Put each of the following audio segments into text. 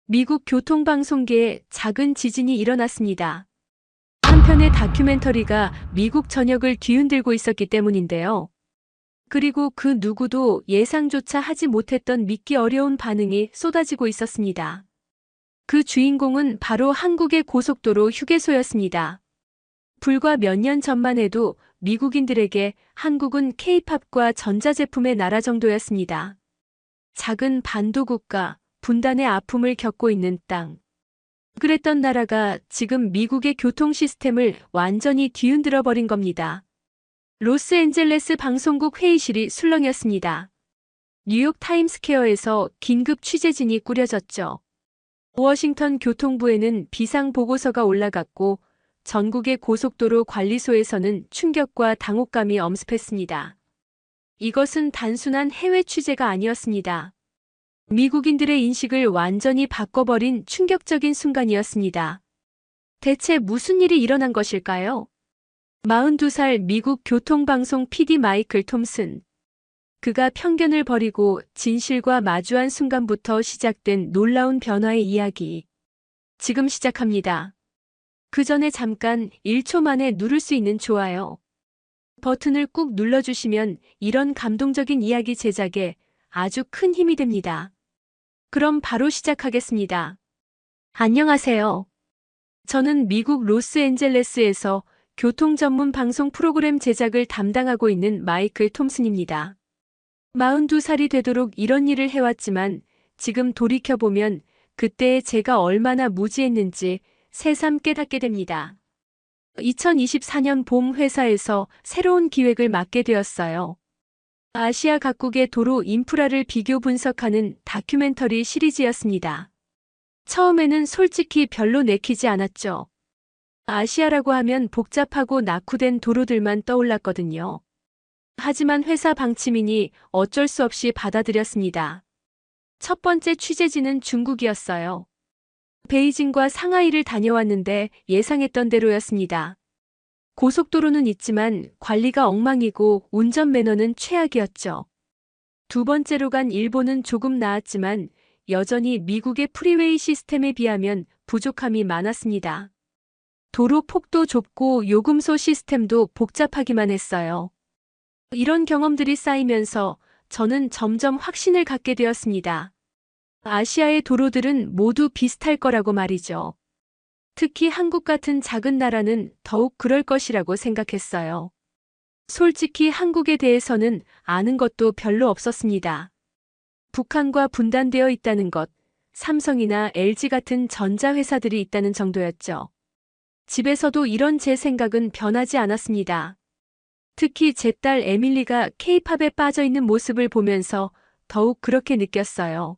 미국 교통방송계에 작은 지진이 일어났습니다. 한 편의 다큐멘터리가 미국 전역을 뒤흔들고 있었기 때문인데요. 그리고 그 누구도 예상조차 하지 못했던 믿기 어려운 반응이 쏟아지고 있었습니다. 그 주인공은 바로 한국의 고속도로 휴게소였습니다. 불과 몇 년 전만 해도 미국인들에게 한국은 K-팝과 전자제품의 나라 정도였습니다. 작은 반도 국가, 분단의 아픔을 겪고 있는 땅. 그랬던 나라가 지금 미국의 교통 시스템을 완전히 뒤흔들어 버린 겁니다. 로스앤젤레스 방송국 회의실이 술렁였습니다. 뉴욕 타임스퀘어에서 긴급 취재진이 꾸려졌죠. 워싱턴 교통부에는 비상 보고서가 올라갔고 전국의 고속도로 관리소에서는 충격과 당혹감이 엄습했습니다. 이것은 단순한 해외 취재가 아니었습니다. 미국인들의 인식을 완전히 바꿔버린 충격적인 순간이었습니다. 대체 무슨 일이 일어난 것일까요? 42살 미국 교통방송 PD 마이클 톰슨. 그가 편견을 버리고 진실과 마주한 순간부터 시작된 놀라운 변화의 이야기. 지금 시작합니다. 그 전에 잠깐 1초 만에 누를 수 있는 좋아요 버튼을 꾹 눌러주시면 이런 감동적인 이야기 제작에 아주 큰 힘이 됩니다. 그럼 바로 시작하겠습니다. 안녕하세요. 저는 미국 로스앤젤레스에서 교통 전문 방송 프로그램 제작을 담당하고 있는 마이클 톰슨입니다. 42살이 되도록 이런 일을 해왔지만 지금 돌이켜보면 그때의 제가 얼마나 무지했는지 새삼 깨닫게 됩니다. 2024년 봄 회사에서 새로운 기획을 맡게 되었어요. 아시아 각국의 도로 인프라를 비교 분석하는 다큐멘터리 시리즈였습니다. 처음에는 솔직히 별로 내키지 않았죠. 아시아라고 하면 복잡하고 낙후된 도로들만 떠올랐거든요. 하지만 회사 방침이니 어쩔 수 없이 받아들였습니다. 첫 번째 취재지는 중국이었어요. 베이징과 상하이를 다녀왔는데 예상했던 대로였습니다. 고속도로는 있지만 관리가 엉망이고 운전 매너는 최악이었죠. 두 번째로 간 일본은 조금 나았지만 여전히 미국의 프리웨이 시스템에 비하면 부족함이 많았습니다. 도로 폭도 좁고 요금소 시스템도 복잡하기만 했어요. 이런 경험들이 쌓이면서 저는 점점 확신을 갖게 되었습니다. 아시아의 도로들은 모두 비슷할 거라고 말이죠. 특히 한국 같은 작은 나라는 더욱 그럴 것이라고 생각했어요. 솔직히 한국에 대해서는 아는 것도 별로 없었습니다. 북한과 분단되어 있다는 것, 삼성이나 LG 같은 전자회사들이 있다는 정도였죠. 집에서도 이런 제 생각은 변하지 않았습니다. 특히 제 딸 에밀리가 K-팝에 빠져 있는 모습을 보면서 더욱 그렇게 느꼈어요.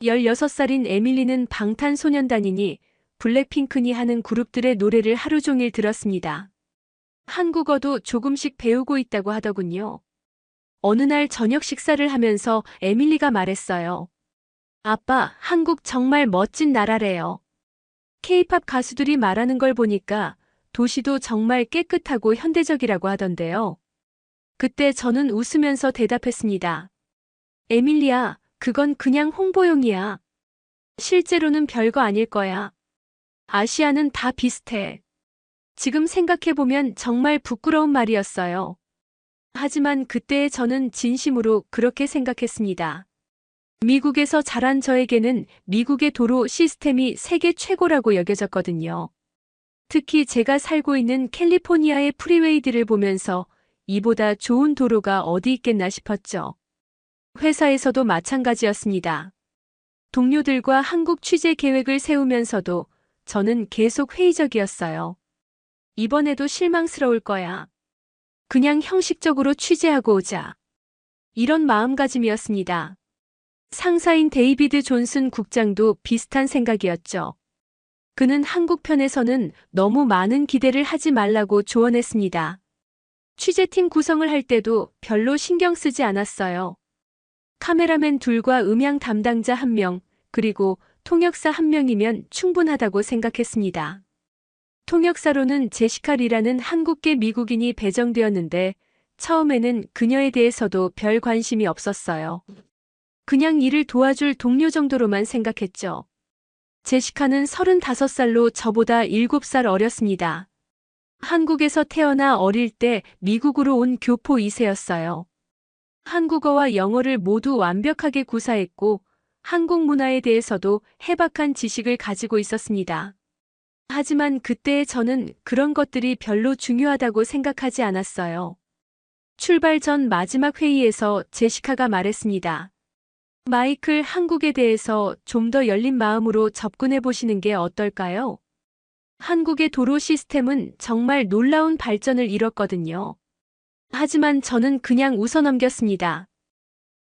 16살인 에밀리는 방탄소년단이니 블랙핑크니 하는 그룹들의 노래를 하루 종일 들었습니다. 한국어도 조금씩 배우고 있다고 하더군요. 어느 날 저녁 식사를 하면서 에밀리가 말했어요. 아빠, 한국 정말 멋진 나라래요. K-팝 가수들이 말하는 걸 보니까 도시도 정말 깨끗하고 현대적이라고 하던데요. 그때 저는 웃으면서 대답했습니다. 에밀리야, 그건 그냥 홍보용이야. 실제로는 별거 아닐 거야. 아시아는 다 비슷해. 지금 생각해보면 정말 부끄러운 말이었어요. 하지만 그때의 저는 진심으로 그렇게 생각했습니다. 미국에서 자란 저에게는 미국의 도로 시스템이 세계 최고라고 여겨졌거든요. 특히 제가 살고 있는 캘리포니아의 프리웨이들을 보면서 이보다 좋은 도로가 어디 있겠나 싶었죠. 회사에서도 마찬가지였습니다. 동료들과 한국 취재 계획을 세우면서도 저는 계속 회의적이었어요. 이번에도 실망스러울 거야. 그냥 형식적으로 취재하고 오자. 이런 마음가짐이었습니다. 상사인 데이비드 존슨 국장도 비슷한 생각이었죠. 그는 한국 편에서는 너무 많은 기대를 하지 말라고 조언했습니다. 취재팀 구성을 할 때도 별로 신경 쓰지 않았어요. 카메라맨 둘과 음향 담당자 1명, 그리고 통역사 1명이면 충분하다고 생각했습니다. 통역사로는 제시카 리라는 한국계 미국인이 배정되었는데 처음에는 그녀에 대해서도 별 관심이 없었어요. 그냥 일을 도와줄 동료 정도로만 생각했죠. 제시카는 35살로 저보다 7살 어렸습니다. 한국에서 태어나 어릴 때 미국으로 온 교포 2세였어요. 한국어와 영어를 모두 완벽하게 구사했고 한국 문화에 대해서도 해박한 지식을 가지고 있었습니다. 하지만 그때의 저는 그런 것들이 별로 중요하다고 생각하지 않았어요. 출발 전 마지막 회의에서 제시카가 말했습니다. 마이클, 한국에 대해서 좀 더 열린 마음으로 접근해 보시는 게 어떨까요? 한국의 도로 시스템은 정말 놀라운 발전을 이뤘거든요. 하지만 저는 그냥 웃어넘겼습니다.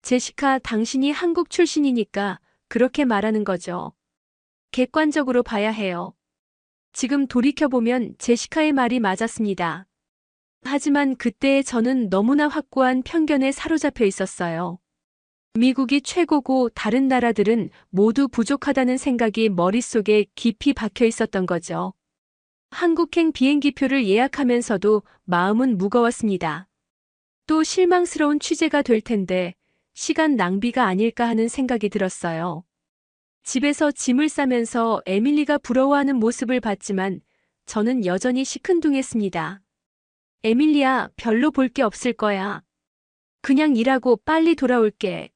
제시카, 당신이 한국 출신이니까 그렇게 말하는 거죠. 객관적으로 봐야 해요. 지금 돌이켜보면 제시카의 말이 맞았습니다. 하지만 그때의 저는 너무나 확고한 편견에 사로잡혀 있었어요. 미국이 최고고 다른 나라들은 모두 부족하다는 생각이 머릿속에 깊이 박혀 있었던 거죠. 한국행 비행기표를 예약하면서도 마음은 무거웠습니다. 또 실망스러운 취재가 될 텐데 시간 낭비가 아닐까 하는 생각이 들었어요. 집에서 짐을 싸면서 에밀리가 부러워하는 모습을 봤지만 저는 여전히 시큰둥했습니다. 에밀리야, 별로 볼 게 없을 거야. 그냥 일하고 빨리 돌아올게.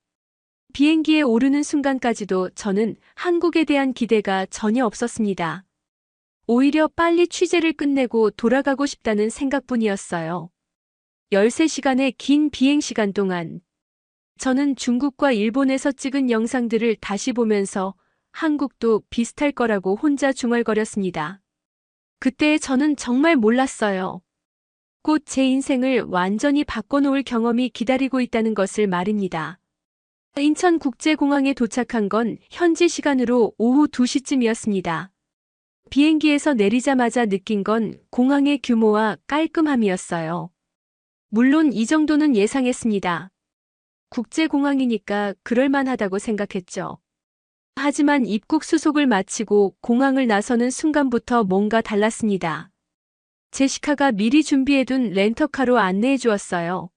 비행기에 오르는 순간까지도 저는 한국에 대한 기대가 전혀 없었습니다. 오히려 빨리 취재를 끝내고 돌아가고 싶다는 생각뿐이었어요. 13시간의 긴 비행 시간 동안 저는 중국과 일본에서 찍은 영상들을 다시 보면서 한국도 비슷할 거라고 혼자 중얼거렸습니다. 그때 저는 정말 몰랐어요. 곧 제 인생을 완전히 바꿔놓을 경험이 기다리고 있다는 것을 말입니다. 인천국제공항에 도착한 건 현지 시간으로 오후 2시쯤이었습니다. 비행기에서 내리자마자 느낀 건 공항의 규모와 깔끔함이었어요. 물론 이 정도는 예상했습니다. 국제공항이니까 그럴만하다고 생각했죠. 하지만 입국 수속을 마치고 공항을 나서는 순간부터 뭔가 달랐습니다. 제시카가 미리 준비해둔 렌터카로 안내해 주었어요.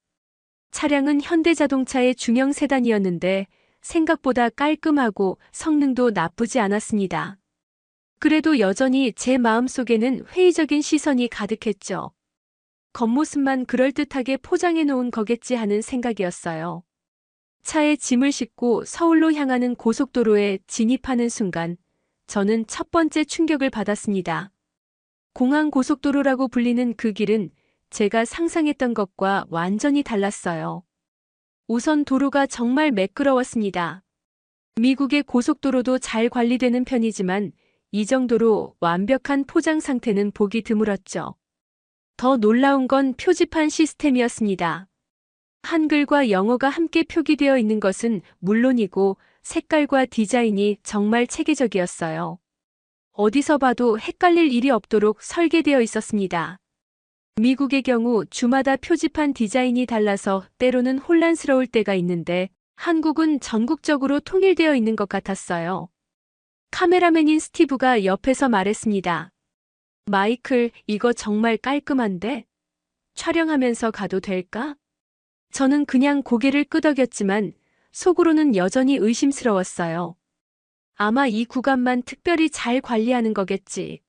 차량은 현대자동차의 중형 세단이었는데 생각보다 깔끔하고 성능도 나쁘지 않았습니다. 그래도 여전히 제 마음속에는 회의적인 시선이 가득했죠. 겉모습만 그럴듯하게 포장해 놓은 거겠지 하는 생각이었어요. 차에 짐을 싣고 서울로 향하는 고속도로에 진입하는 순간 저는 첫 번째 충격을 받았습니다. 공항 고속도로라고 불리는 그 길은 제가 상상했던 것과 완전히 달랐어요. 우선 도로가 정말 매끄러웠습니다. 미국의 고속도로도 잘 관리되는 편이지만 이 정도로 완벽한 포장 상태는 보기 드물었죠. 더 놀라운 건 표지판 시스템이었습니다. 한글과 영어가 함께 표기되어 있는 것은 물론이고 색깔과 디자인이 정말 체계적이었어요. 어디서 봐도 헷갈릴 일이 없도록 설계되어 있었습니다. 미국의 경우 주마다 표지판 디자인이 달라서 때로는 혼란스러울 때가 있는데 한국은 전국적으로 통일되어 있는 것 같았어요. 카메라맨인 스티브가 옆에서 말했습니다. 마이클, 이거 정말 깔끔한데? 촬영하면서 가도 될까? 저는 그냥 고개를 끄덕였지만 속으로는 여전히 의심스러웠어요. 아마 이 구간만 특별히 잘 관리하는 거겠지.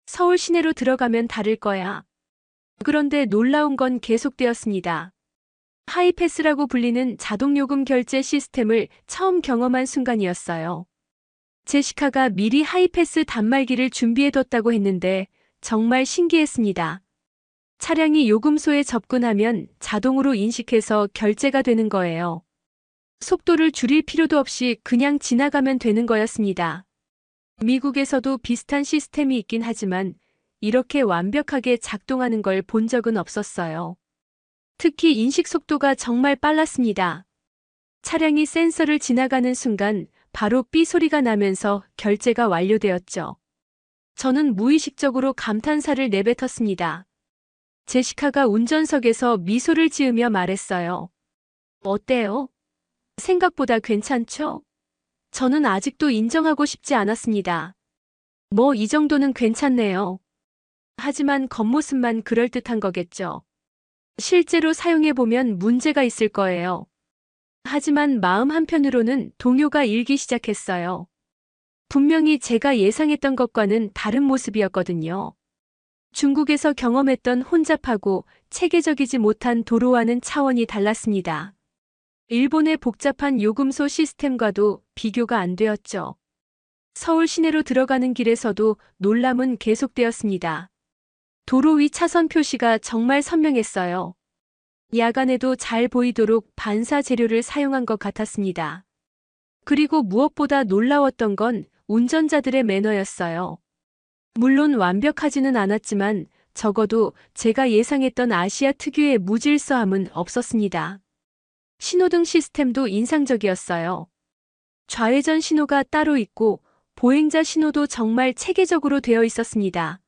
서울 시내로 들어가면 다를 거야. 그런데 놀라운 건 계속되었습니다. 하이패스라고 불리는 자동요금 결제 시스템을 처음 경험한 순간이었어요. 제시카가 미리 하이패스 단말기를 준비해뒀다고 했는데 정말 신기했습니다. 차량이 요금소에 접근하면 자동으로 인식해서 결제가 되는 거예요. 속도를 줄일 필요도 없이 그냥 지나가면 되는 거였습니다. 미국에서도 비슷한 시스템이 있긴 하지만 이렇게 완벽하게 작동하는 걸 본 적은 없었어요. 특히 인식 속도가 정말 빨랐습니다. 차량이 센서를 지나가는 순간 바로 삐 소리가 나면서 결제가 완료되었죠. 저는 무의식적으로 감탄사를 내뱉었습니다. 제시카가 운전석에서 미소를 지으며 말했어요. 어때요? 생각보다 괜찮죠? 저는 아직도 인정하고 싶지 않았습니다. 뭐 이 정도는 괜찮네요. 하지만 겉모습만 그럴듯한 거겠죠. 실제로 사용해보면 문제가 있을 거예요. 하지만 마음 한편으로는 동요가 일기 시작했어요. 분명히 제가 예상했던 것과는 다른 모습이었거든요. 중국에서 경험했던 혼잡하고 체계적이지 못한 도로와는 차원이 달랐습니다. 일본의 복잡한 요금소 시스템과도 비교가 안 되었죠. 서울 시내로 들어가는 길에서도 놀람은 계속되었습니다. 도로 위 차선 표시가 정말 선명했어요. 야간에도 잘 보이도록 반사 재료를 사용한 것 같았습니다. 그리고 무엇보다 놀라웠던 건 운전자들의 매너였어요. 물론 완벽하지는 않았지만 적어도 제가 예상했던 아시아 특유의 무질서함은 없었습니다. 신호등 시스템도 인상적이었어요. 좌회전 신호가 따로 있고 보행자 신호도 정말 체계적으로 되어 있었습니다.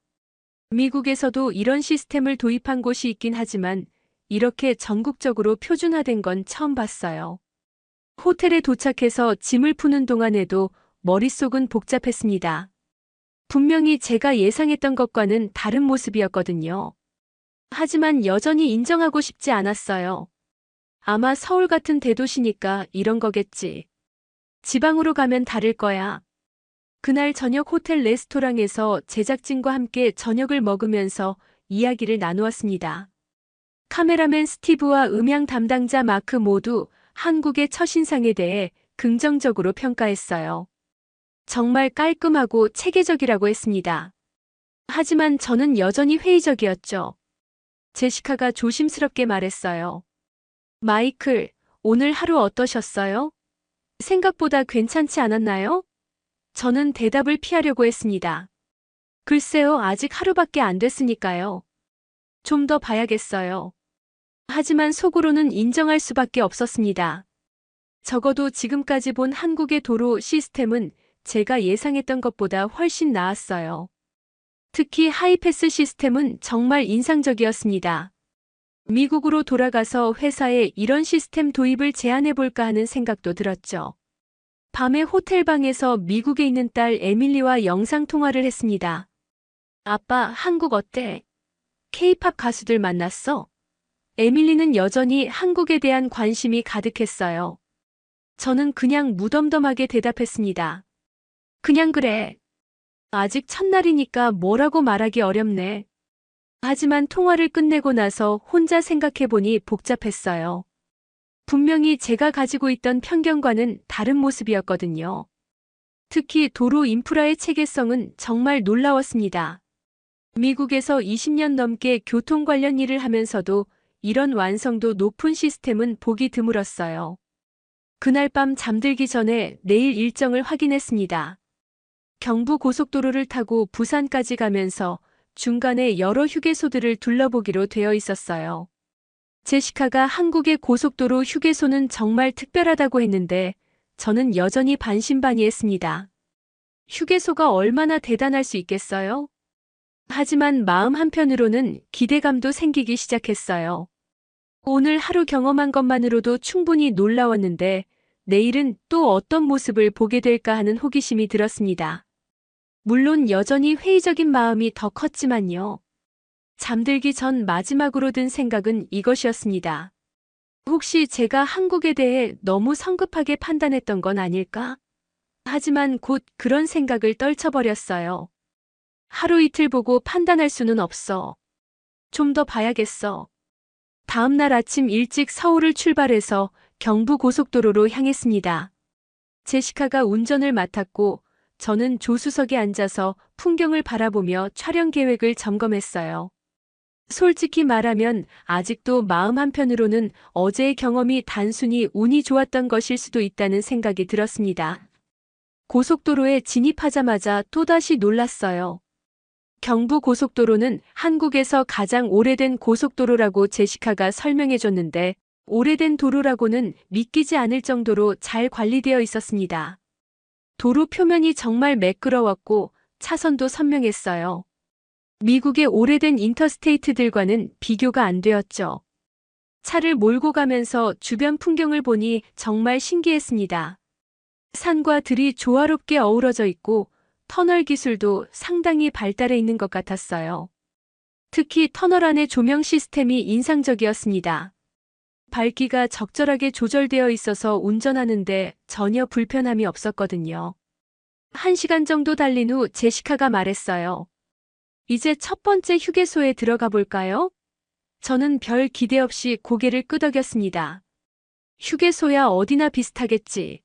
미국에서도 이런 시스템을 도입한 곳이 있긴 하지만 이렇게 전국적으로 표준화된 건 처음 봤어요. 호텔에 도착해서 짐을 푸는 동안에도 머릿속은 복잡했습니다. 분명히 제가 예상했던 것과는 다른 모습이었거든요. 하지만 여전히 인정하고 싶지 않았어요. 아마 서울 같은 대도시니까 이런 거겠지. 지방으로 가면 다를 거야. 그날 저녁 호텔 레스토랑에서 제작진과 함께 저녁을 먹으면서 이야기를 나누었습니다. 카메라맨 스티브와 음향 담당자 마크 모두 한국의 첫인상에 대해 긍정적으로 평가했어요. 정말 깔끔하고 체계적이라고 했습니다. 하지만 저는 여전히 회의적이었죠. 제시카가 조심스럽게 말했어요. 마이클, 오늘 하루 어떠셨어요? 생각보다 괜찮지 않았나요? 저는 대답을 피하려고 했습니다. 글쎄요, 아직 하루밖에 안 됐으니까요. 좀 더 봐야겠어요. 하지만 속으로는 인정할 수밖에 없었습니다. 적어도 지금까지 본 한국의 도로 시스템은 제가 예상했던 것보다 훨씬 나았어요. 특히 하이패스 시스템은 정말 인상적이었습니다. 미국으로 돌아가서 회사에 이런 시스템 도입을 제안해볼까 하는 생각도 들었죠. 밤에 호텔방에서 미국에 있는 딸 에밀리와 영상통화를 했습니다. 아빠, 한국 어때? K-팝 가수들 만났어? 에밀리는 여전히 한국에 대한 관심이 가득했어요. 저는 그냥 무덤덤하게 대답했습니다. 그냥 그래. 아직 첫날이니까 뭐라고 말하기 어렵네. 하지만 통화를 끝내고 나서 혼자 생각해보니 복잡했어요. 분명히 제가 가지고 있던 편견과는 다른 모습이었거든요. 특히 도로 인프라의 체계성은 정말 놀라웠습니다. 미국에서 20년 넘게 교통 관련 일을 하면서도 이런 완성도 높은 시스템은 보기 드물었어요. 그날 밤 잠들기 전에 내일 일정을 확인했습니다. 경부 고속도로를 타고 부산까지 가면서 중간에 여러 휴게소들을 둘러보기로 되어 있었어요. 제시카가 한국의 고속도로 휴게소는 정말 특별하다고 했는데 저는 여전히 반신반의했습니다. 휴게소가 얼마나 대단할 수 있겠어요? 하지만 마음 한편으로는 기대감도 생기기 시작했어요. 오늘 하루 경험한 것만으로도 충분히 놀라웠는데 내일은 또 어떤 모습을 보게 될까 하는 호기심이 들었습니다. 물론 여전히 회의적인 마음이 더 컸지만요. 잠들기 전 마지막으로 든 생각은 이것이었습니다. 혹시 제가 한국에 대해 너무 성급하게 판단했던 건 아닐까? 하지만 곧 그런 생각을 떨쳐버렸어요. 하루 이틀 보고 판단할 수는 없어. 좀 더 봐야겠어. 다음 날 아침 일찍 서울을 출발해서 경부 고속도로로 향했습니다. 제시카가 운전을 맡았고 저는 조수석에 앉아서 풍경을 바라보며 촬영 계획을 점검했어요. 솔직히 말하면 아직도 마음 한편으로는 어제의 경험이 단순히 운이 좋았던 것일 수도 있다는 생각이 들었습니다. 고속도로에 진입하자마자 또다시 놀랐어요. 경부 고속도로는 한국에서 가장 오래된 고속도로라고 제시카가 설명해줬는데 오래된 도로라고는 믿기지 않을 정도로 잘 관리되어 있었습니다. 도로 표면이 정말 매끄러웠고 차선도 선명했어요. 미국의 오래된 인터스테이트들과는 비교가 안 되었죠. 차를 몰고 가면서 주변 풍경을 보니 정말 신기했습니다. 산과 들이 조화롭게 어우러져 있고 터널 기술도 상당히 발달해 있는 것 같았어요. 특히 터널 안의 조명 시스템이 인상적이었습니다. 밝기가 적절하게 조절되어 있어서 운전하는데 전혀 불편함이 없었거든요. 1시간 정도 달린 후 제시카가 말했어요. 이제 첫 번째 휴게소에 들어가 볼까요? 저는 별 기대 없이 고개를 끄덕였습니다. 휴게소야 어디나 비슷하겠지.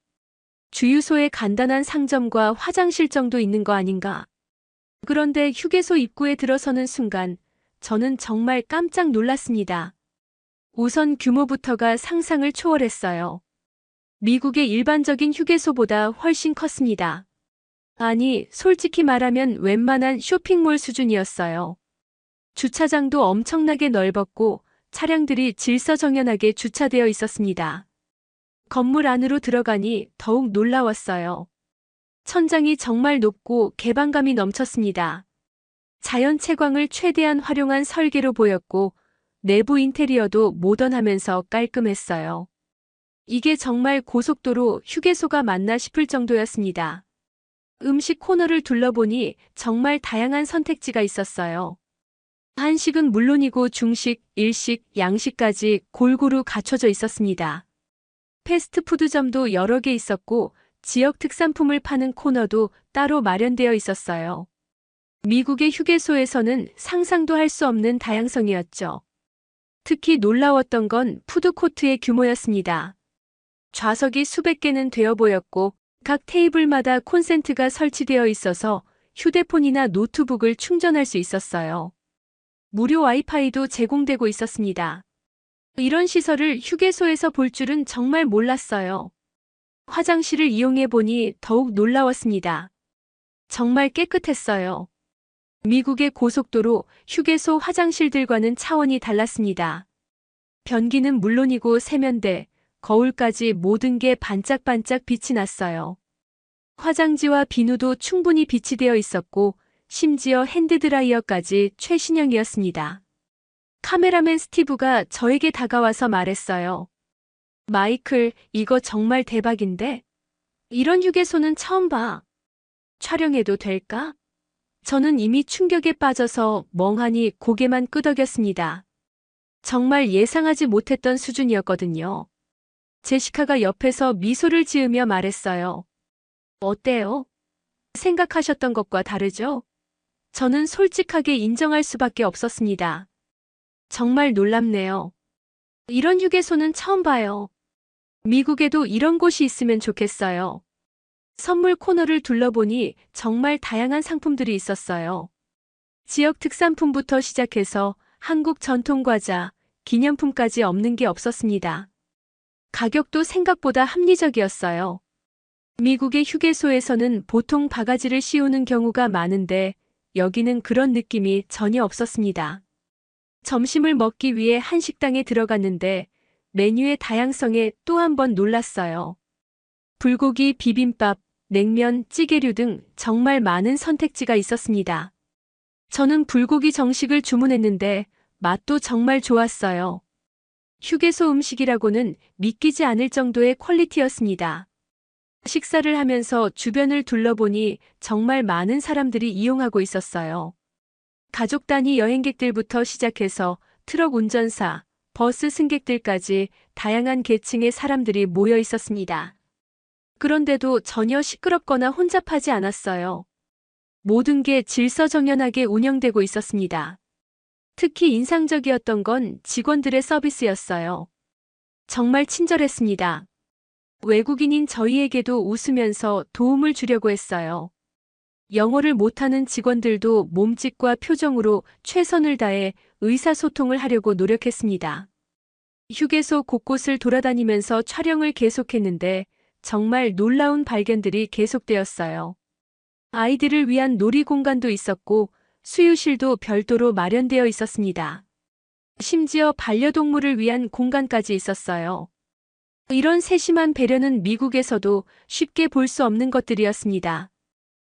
주유소에 간단한 상점과 화장실 정도 있는 거 아닌가? 그런데 휴게소 입구에 들어서는 순간 저는 정말 깜짝 놀랐습니다. 우선 규모부터가 상상을 초월했어요. 미국의 일반적인 휴게소보다 훨씬 컸습니다. 아니, 솔직히 말하면 웬만한 쇼핑몰 수준이었어요. 주차장도 엄청나게 넓었고 차량들이 질서정연하게 주차되어 있었습니다. 건물 안으로 들어가니 더욱 놀라웠어요. 천장이 정말 높고 개방감이 넘쳤습니다. 자연 채광을 최대한 활용한 설계로 보였고 내부 인테리어도 모던하면서 깔끔했어요. 이게 정말 고속도로 휴게소가 맞나 싶을 정도였습니다. 음식 코너를 둘러보니 정말 다양한 선택지가 있었어요. 한식은 물론이고 중식, 일식, 양식까지 골고루 갖춰져 있었습니다. 패스트푸드점도 여러 개 있었고 지역 특산품을 파는 코너도 따로 마련되어 있었어요. 미국의 휴게소에서는 상상도 할 수 없는 다양성이었죠. 특히 놀라웠던 건 푸드코트의 규모였습니다. 좌석이 수백 개는 되어 보였고 각 테이블마다 콘센트가 설치되어 있어서 휴대폰이나 노트북을 충전할 수 있었어요. 무료 와이파이도 제공되고 있었습니다. 이런 시설을 휴게소에서 볼 줄은 정말 몰랐어요. 화장실을 이용해 보니 더욱 놀라웠습니다. 정말 깨끗했어요. 미국의 고속도로 휴게소 화장실들과는 차원이 달랐습니다. 변기는 물론이고 세면대, 거울까지 모든 게 반짝반짝 빛이 났어요. 화장지와 비누도 충분히 비치되어 있었고 심지어 핸드드라이어까지 최신형이었습니다. 카메라맨 스티브가 저에게 다가와서 말했어요. 마이클, 이거 정말 대박인데? 이런 휴게소는 처음 봐. 촬영해도 될까? 저는 이미 충격에 빠져서 멍하니 고개만 끄덕였습니다. 정말 예상하지 못했던 수준이었거든요. 제시카가 옆에서 미소를 지으며 말했어요. 어때요? 생각하셨던 것과 다르죠? 저는 솔직하게 인정할 수밖에 없었습니다. 정말 놀랍네요. 이런 휴게소는 처음 봐요. 미국에도 이런 곳이 있으면 좋겠어요. 선물 코너를 둘러보니 정말 다양한 상품들이 있었어요. 지역 특산품부터 시작해서 한국 전통 과자, 기념품까지 없는 게 없었습니다. 가격도 생각보다 합리적이었어요. 미국의 휴게소에서는 보통 바가지를 씌우는 경우가 많은데 여기는 그런 느낌이 전혀 없었습니다. 점심을 먹기 위해 한식당에 들어갔는데 메뉴의 다양성에 또 한 번 놀랐어요. 불고기, 비빔밥, 냉면, 찌개류 등 정말 많은 선택지가 있었습니다. 저는 불고기 정식을 주문했는데 맛도 정말 좋았어요. 휴게소 음식이라고는 믿기지 않을 정도의 퀄리티였습니다. 식사를 하면서 주변을 둘러보니 정말 많은 사람들이 이용하고 있었어요. 가족 단위 여행객들부터 시작해서 트럭 운전사, 버스 승객들까지 다양한 계층의 사람들이 모여 있었습니다. 그런데도 전혀 시끄럽거나 혼잡하지 않았어요. 모든 게 질서정연하게 운영되고 있었습니다. 특히 인상적이었던 건 직원들의 서비스였어요. 정말 친절했습니다. 외국인인 저희에게도 웃으면서 도움을 주려고 했어요. 영어를 못하는 직원들도 몸짓과 표정으로 최선을 다해 의사소통을 하려고 노력했습니다. 휴게소 곳곳을 돌아다니면서 촬영을 계속했는데 정말 놀라운 발견들이 계속되었어요. 아이들을 위한 놀이공간도 있었고 수유실도 별도로 마련되어 있었습니다. 심지어 반려동물을 위한 공간까지 있었어요. 이런 세심한 배려는 미국에서도 쉽게 볼 수 없는 것들이었습니다.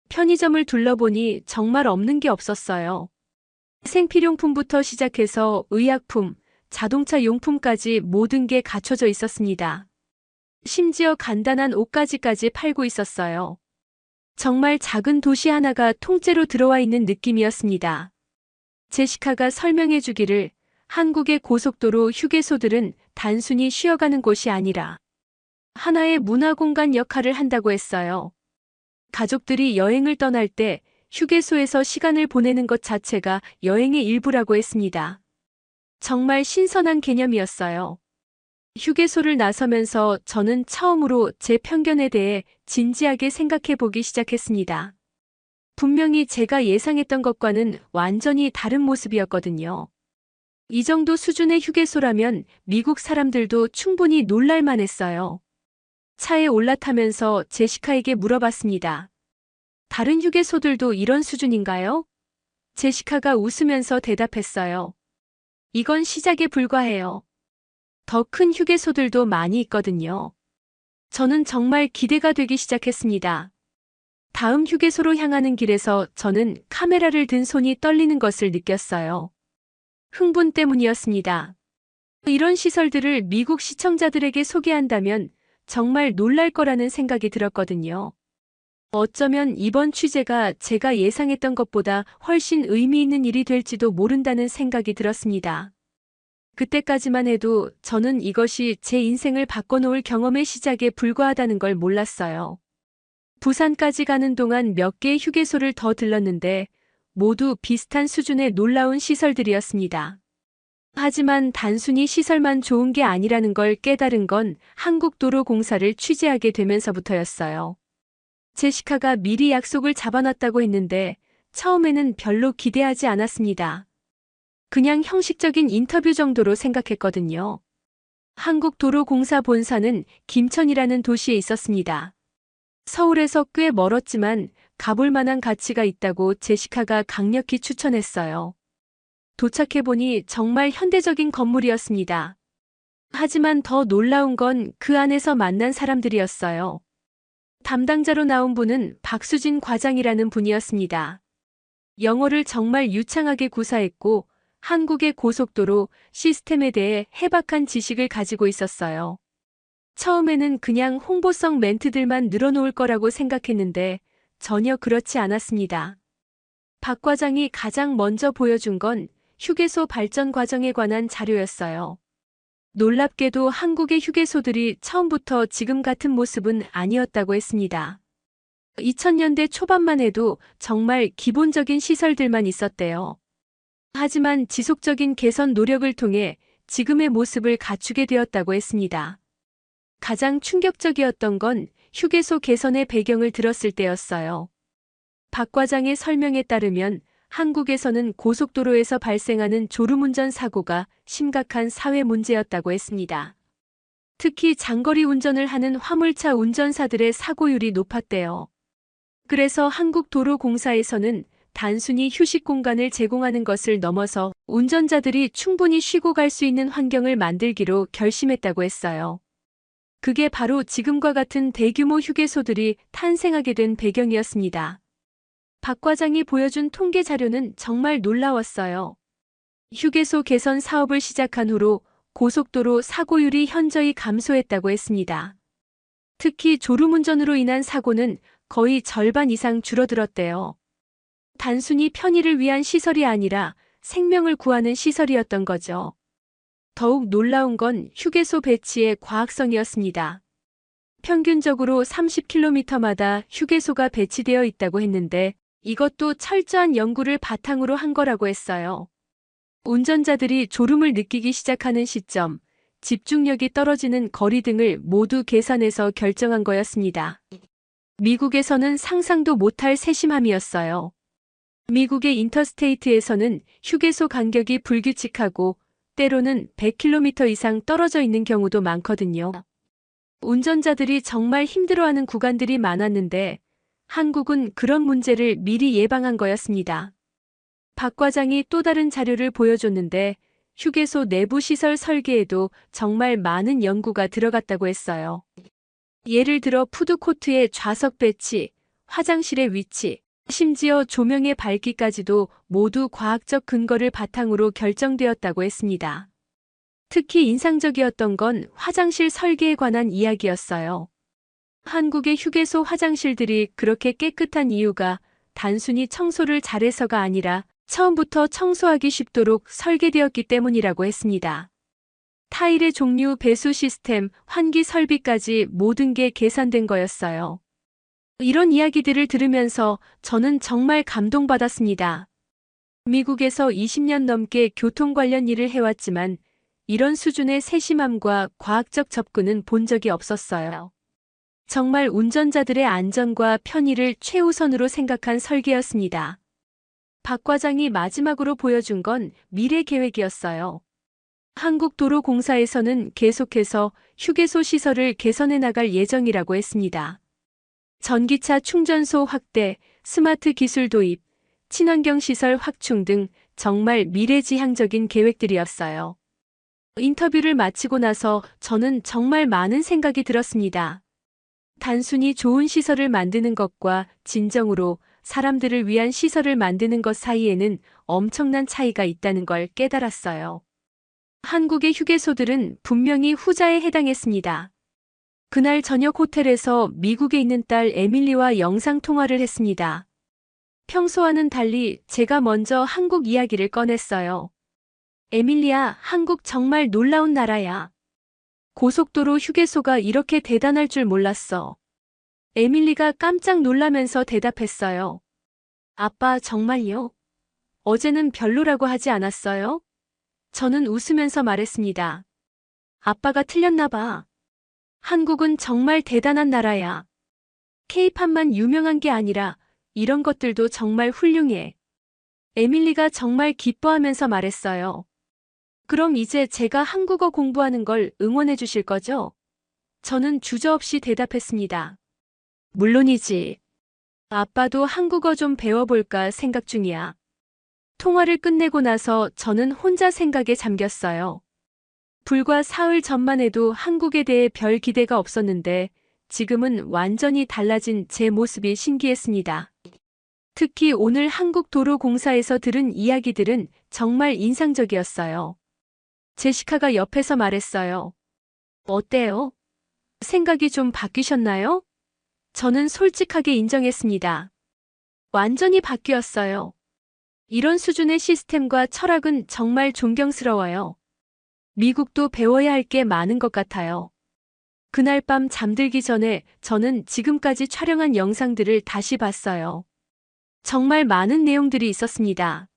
편의점을 둘러보니 정말 없는 게 없었어요. 생필용품부터 시작해서 의약품, 자동차 용품까지 모든 게 갖춰져 있었습니다. 심지어 간단한 옷가지까지 팔고 있었어요. 정말 작은 도시 하나가 통째로 들어와 있는 느낌이었습니다. 제시카가 설명해 주기를 한국의 고속도로 휴게소들은 단순히 쉬어가는 곳이 아니라 하나의 문화공간 역할을 한다고 했어요. 가족들이 여행을 떠날 때 휴게소에서 시간을 보내는 것 자체가 여행의 일부라고 했습니다. 정말 신선한 개념이었어요. 휴게소를 나서면서 저는 처음으로 제 편견에 대해 진지하게 생각해 보기 시작했습니다. 분명히 제가 예상했던 것과는 완전히 다른 모습이었거든요. 이 정도 수준의 휴게소라면 미국 사람들도 충분히 놀랄 만했어요. 차에 올라타면서 제시카에게 물어봤습니다. 다른 휴게소들도 이런 수준인가요? 제시카가 웃으면서 대답했어요. 이건 시작에 불과해요. 더 큰 휴게소들도 많이 있거든요. 저는 정말 기대가 되기 시작했습니다. 다음 휴게소로 향하는 길에서 저는 카메라를 든 손이 떨리는 것을 느꼈어요. 흥분 때문이었습니다. 이런 시설들을 미국 시청자들에게 소개한다면 정말 놀랄 거라는 생각이 들었거든요. 어쩌면 이번 취재가 제가 예상했던 것보다 훨씬 의미 있는 일이 될지도 모른다는 생각이 들었습니다. 그때까지만 해도 저는 이것이 제 인생을 바꿔놓을 경험의 시작에 불과하다는 걸 몰랐어요. 부산까지 가는 동안 몇 개의 휴게소를 더 들렀는데 모두 비슷한 수준의 놀라운 시설들이었습니다. 하지만 단순히 시설만 좋은 게 아니라는 걸 깨달은 건 한국도로공사를 취재하게 되면서부터였어요. 제시카가 미리 약속을 잡아놨다고 했는데 처음에는 별로 기대하지 않았습니다. 그냥 형식적인 인터뷰 정도로 생각했거든요. 한국도로공사 본사는 김천이라는 도시에 있었습니다. 서울에서 꽤 멀었지만 가볼 만한 가치가 있다고 제시카가 강력히 추천했어요. 도착해보니 정말 현대적인 건물이었습니다. 하지만 더 놀라운 건 그 안에서 만난 사람들이었어요. 담당자로 나온 분은 박수진 과장이라는 분이었습니다. 영어를 정말 유창하게 구사했고 한국의 고속도로 시스템에 대해 해박한 지식을 가지고 있었어요. 처음에는 그냥 홍보성 멘트들만 늘어놓을 거라고 생각했는데 전혀 그렇지 않았습니다. 박 과장이 가장 먼저 보여준 건 휴게소 발전 과정에 관한 자료였어요. 놀랍게도 한국의 휴게소들이 처음부터 지금 같은 모습은 아니었다고 했습니다. 2000년대 초반만 해도 정말 기본적인 시설들만 있었대요. 하지만 지속적인 개선 노력을 통해 지금의 모습을 갖추게 되었다고 했습니다. 가장 충격적이었던 건 휴게소 개선의 배경을 들었을 때였어요. 박 과장의 설명에 따르면 한국에서는 고속도로에서 발생하는 졸음운전 사고가 심각한 사회 문제였다고 했습니다. 특히 장거리 운전을 하는 화물차 운전사들의 사고율이 높았대요. 그래서 한국도로공사에서는 단순히 휴식 공간을 제공하는 것을 넘어서 운전자들이 충분히 쉬고 갈 수 있는 환경을 만들기로 결심했다고 했어요. 그게 바로 지금과 같은 대규모 휴게소들이 탄생하게 된 배경이었습니다. 박 과장이 보여준 통계 자료는 정말 놀라웠어요. 휴게소 개선 사업을 시작한 후로 고속도로 사고율이 현저히 감소했다고 했습니다. 특히 졸음운전으로 인한 사고는 거의 절반 이상 줄어들었대요. 단순히 편의를 위한 시설이 아니라 생명을 구하는 시설이었던 거죠. 더욱 놀라운 건 휴게소 배치의 과학성이었습니다. 평균적으로 30km마다 휴게소가 배치되어 있다고 했는데 이것도 철저한 연구를 바탕으로 한 거라고 했어요. 운전자들이 졸음을 느끼기 시작하는 시점, 집중력이 떨어지는 거리 등을 모두 계산해서 결정한 거였습니다. 미국에서는 상상도 못할 세심함이었어요. 미국의 인터스테이트에서는 휴게소 간격이 불규칙하고 때로는 100km 이상 떨어져 있는 경우도 많거든요. 운전자들이 정말 힘들어하는 구간들이 많았는데 한국은 그런 문제를 미리 예방한 거였습니다. 박 과장이 또 다른 자료를 보여줬는데 휴게소 내부 시설 설계에도 정말 많은 연구가 들어갔다고 했어요. 예를 들어 푸드코트의 좌석 배치, 화장실의 위치, 심지어 조명의 밝기까지도 모두 과학적 근거를 바탕으로 결정되었다고 했습니다. 특히 인상적이었던 건 화장실 설계에 관한 이야기였어요. 한국의 휴게소 화장실들이 그렇게 깨끗한 이유가 단순히 청소를 잘해서가 아니라 처음부터 청소하기 쉽도록 설계되었기 때문이라고 했습니다. 타일의 종류, 배수 시스템, 환기 설비까지 모든 게 계산된 거였어요. 이런 이야기들을 들으면서 저는 정말 감동받았습니다. 미국에서 20년 넘게 교통 관련 일을 해왔지만 이런 수준의 세심함과 과학적 접근은 본 적이 없었어요. 정말 운전자들의 안전과 편의를 최우선으로 생각한 설계였습니다. 박 과장이 마지막으로 보여준 건 미래 계획이었어요. 한국도로공사에서는 계속해서 휴게소 시설을 개선해 나갈 예정이라고 했습니다. 전기차 충전소 확대, 스마트 기술 도입, 친환경 시설 확충 등 정말 미래지향적인 계획들이었어요. 인터뷰를 마치고 나서 저는 정말 많은 생각이 들었습니다. 단순히 좋은 시설을 만드는 것과 진정으로 사람들을 위한 시설을 만드는 것 사이에는 엄청난 차이가 있다는 걸 깨달았어요. 한국의 휴게소들은 분명히 후자에 해당했습니다. 그날 저녁 호텔에서 미국에 있는 딸 에밀리와 영상통화를 했습니다. 평소와는 달리 제가 먼저 한국 이야기를 꺼냈어요. 에밀리야, 한국 정말 놀라운 나라야. 고속도로 휴게소가 이렇게 대단할 줄 몰랐어. 에밀리가 깜짝 놀라면서 대답했어요. 아빠, 정말요? 어제는 별로라고 하지 않았어요? 저는 웃으면서 말했습니다. 아빠가 틀렸나 봐. 한국은 정말 대단한 나라야. 케이팝만 유명한 게 아니라 이런 것들도 정말 훌륭해. 에밀리가 정말 기뻐하면서 말했어요. 그럼 이제 제가 한국어 공부하는 걸 응원해 주실 거죠? 저는 주저없이 대답했습니다. 물론이지. 아빠도 한국어 좀 배워볼까 생각 중이야. 통화를 끝내고 나서 저는 혼자 생각에 잠겼어요. 불과 사흘 전만 해도 한국에 대해 별 기대가 없었는데 지금은 완전히 달라진 제 모습이 신기했습니다. 특히 오늘 한국도로공사에서 들은 이야기들은 정말 인상적이었어요. 제시카가 옆에서 말했어요. 어때요? 생각이 좀 바뀌셨나요? 저는 솔직하게 인정했습니다. 완전히 바뀌었어요. 이런 수준의 시스템과 철학은 정말 존경스러워요. 미국도 배워야 할 게 많은 것 같아요. 그날 밤 잠들기 전에 저는 지금까지 촬영한 영상들을 다시 봤어요. 정말 많은 내용들이 있었습니다.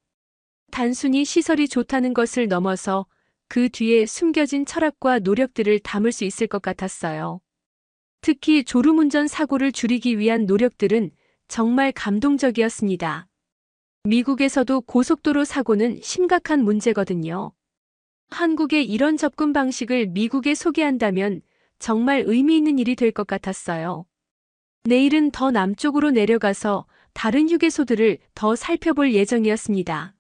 단순히 시설이 좋다는 것을 넘어서 그 뒤에 숨겨진 철학과 노력들을 담을 수 있을 것 같았어요. 특히 졸음운전 사고를 줄이기 위한 노력들은 정말 감동적이었습니다. 미국에서도 고속도로 사고는 심각한 문제거든요. 한국의 이런 접근 방식을 미국에 소개한다면 정말 의미 있는 일이 될 것 같았어요. 내일은 더 남쪽으로 내려가서 다른 휴게소들을 더 살펴볼 예정이었습니다.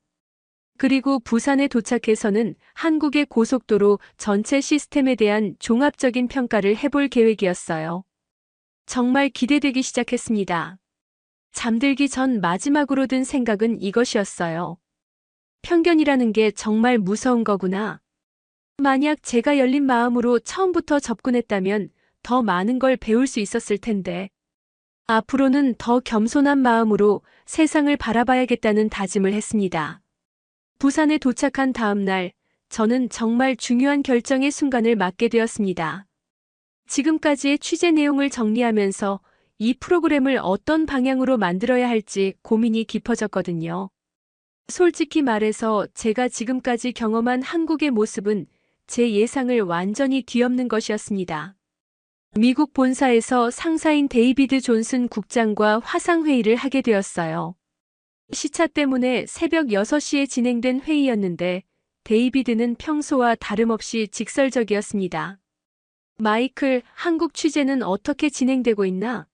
그리고 부산에 도착해서는 한국의 고속도로 전체 시스템에 대한 종합적인 평가를 해볼 계획이었어요. 정말 기대되기 시작했습니다. 잠들기 전 마지막으로 든 생각은 이것이었어요. 편견이라는 게 정말 무서운 거구나. 만약 제가 열린 마음으로 처음부터 접근했다면 더 많은 걸 배울 수 있었을 텐데. 앞으로는 더 겸손한 마음으로 세상을 바라봐야겠다는 다짐을 했습니다. 부산에 도착한 다음 날, 저는 정말 중요한 결정의 순간을 맞게 되었습니다. 지금까지의 취재 내용을 정리하면서 이 프로그램을 어떤 방향으로 만들어야 할지 고민이 깊어졌거든요. 솔직히 말해서 제가 지금까지 경험한 한국의 모습은 제 예상을 완전히 뒤엎는 것이었습니다. 미국 본사에서 상사인 데이비드 존슨 국장과 화상회의를 하게 되었어요. 시차 때문에 새벽 6시에 진행된 회의였는데 데이비드는 평소와 다름없이 직설적이었습니다. 마이클, 한국 취재는 어떻게 진행되고 있나?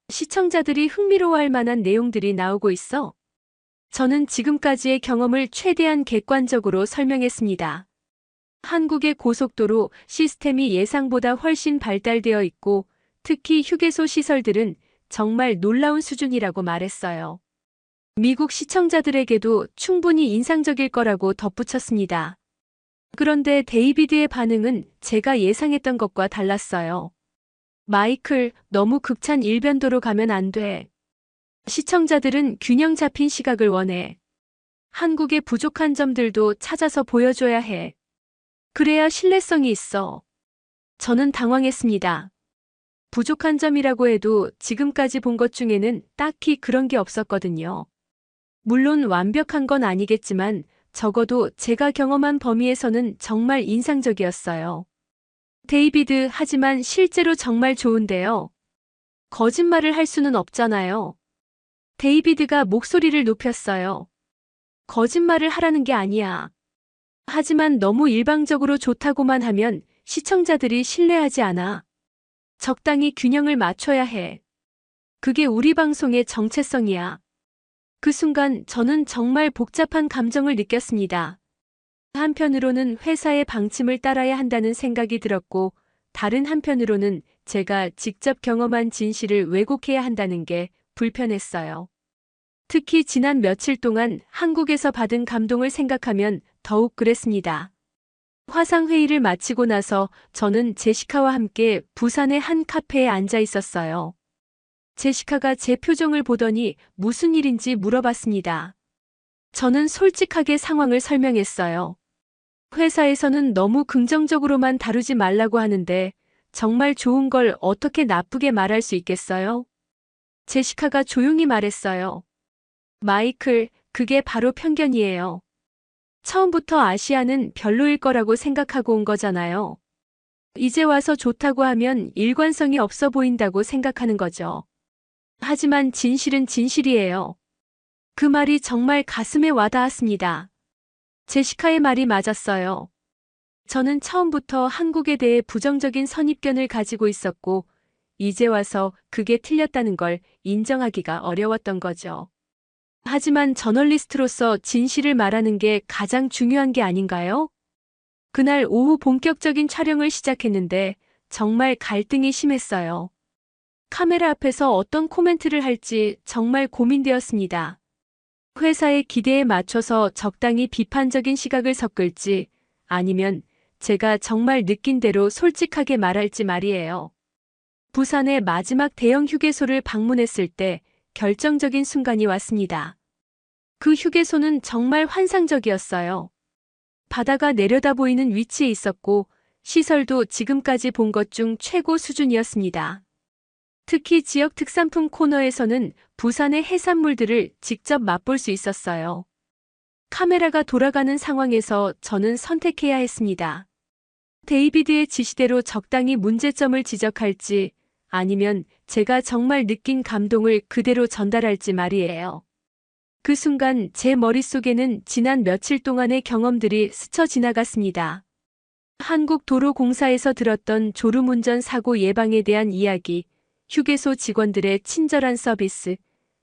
시청자들이 흥미로워할 만한 내용들이 나오고 있어. 저는 지금까지의 경험을 최대한 객관적으로 설명했습니다. 한국의 고속도로 시스템이 예상보다 훨씬 발달되어 있고 특히 휴게소 시설들은 정말 놀라운 수준이라고 말했어요. 미국 시청자들에게도 충분히 인상적일 거라고 덧붙였습니다. 그런데 데이비드의 반응은 제가 예상했던 것과 달랐어요. 마이클, 너무 극찬 일변도로 가면 안 돼. 시청자들은 균형 잡힌 시각을 원해. 한국의 부족한 점들도 찾아서 보여줘야 해. 그래야 신뢰성이 있어. 저는 당황했습니다. 부족한 점이라고 해도 지금까지 본 것 중에는 딱히 그런 게 없었거든요. 물론 완벽한 건 아니겠지만 적어도 제가 경험한 범위에서는 정말 인상적이었어요. 데이비드, 하지만 실제로 정말 좋은데요. 거짓말을 할 수는 없잖아요. 데이비드가 목소리를 높였어요. 거짓말을 하라는 게 아니야. 하지만 너무 일방적으로 좋다고만 하면 시청자들이 신뢰하지 않아. 적당히 균형을 맞춰야 해. 그게 우리 방송의 정체성이야. 그 순간 저는 정말 복잡한 감정을 느꼈습니다. 한편으로는 회사의 방침을 따라야 한다는 생각이 들었고, 다른 한편으로는 제가 직접 경험한 진실을 왜곡해야 한다는 게 불편했어요. 특히 지난 며칠 동안 한국에서 받은 감동을 생각하면 더욱 그랬습니다. 화상회의를 마치고 나서 저는 제시카와 함께 부산의 한 카페에 앉아 있었어요. 제시카가 제 표정을 보더니 무슨 일인지 물어봤습니다. 저는 솔직하게 상황을 설명했어요. 회사에서는 너무 긍정적으로만 다루지 말라고 하는데 정말 좋은 걸 어떻게 나쁘게 말할 수 있겠어요? 제시카가 조용히 말했어요. 마이클, 그게 바로 편견이에요. 처음부터 아시아는 별로일 거라고 생각하고 온 거잖아요. 이제 와서 좋다고 하면 일관성이 없어 보인다고 생각하는 거죠. 하지만 진실은 진실이에요. 그 말이 정말 가슴에 와닿았습니다. 제시카의 말이 맞았어요. 저는 처음부터 한국에 대해 부정적인 선입견을 가지고 있었고, 이제 와서 그게 틀렸다는 걸 인정하기가 어려웠던 거죠. 하지만 저널리스트로서 진실을 말하는 게 가장 중요한 게 아닌가요? 그날 오후 본격적인 촬영을 시작했는데 정말 갈등이 심했어요. 카메라 앞에서 어떤 코멘트를 할지 정말 고민되었습니다. 회사의 기대에 맞춰서 적당히 비판적인 시각을 섞을지 아니면 제가 정말 느낀 대로 솔직하게 말할지 말이에요. 부산의 마지막 대형 휴게소를 방문했을 때 결정적인 순간이 왔습니다. 그 휴게소는 정말 환상적이었어요. 바다가 내려다 보이는 위치에 있었고 시설도 지금까지 본 것 중 최고 수준이었습니다. 특히 지역 특산품 코너에서는 부산의 해산물들을 직접 맛볼 수 있었어요. 카메라가 돌아가는 상황에서 저는 선택해야 했습니다. 데이비드의 지시대로 적당히 문제점을 지적할지 아니면 제가 정말 느낀 감동을 그대로 전달할지 말이에요. 그 순간 제 머릿속에는 지난 며칠 동안의 경험들이 스쳐 지나갔습니다. 한국도로공사에서 들었던 졸음운전 사고 예방에 대한 이야기, 휴게소 직원들의 친절한 서비스,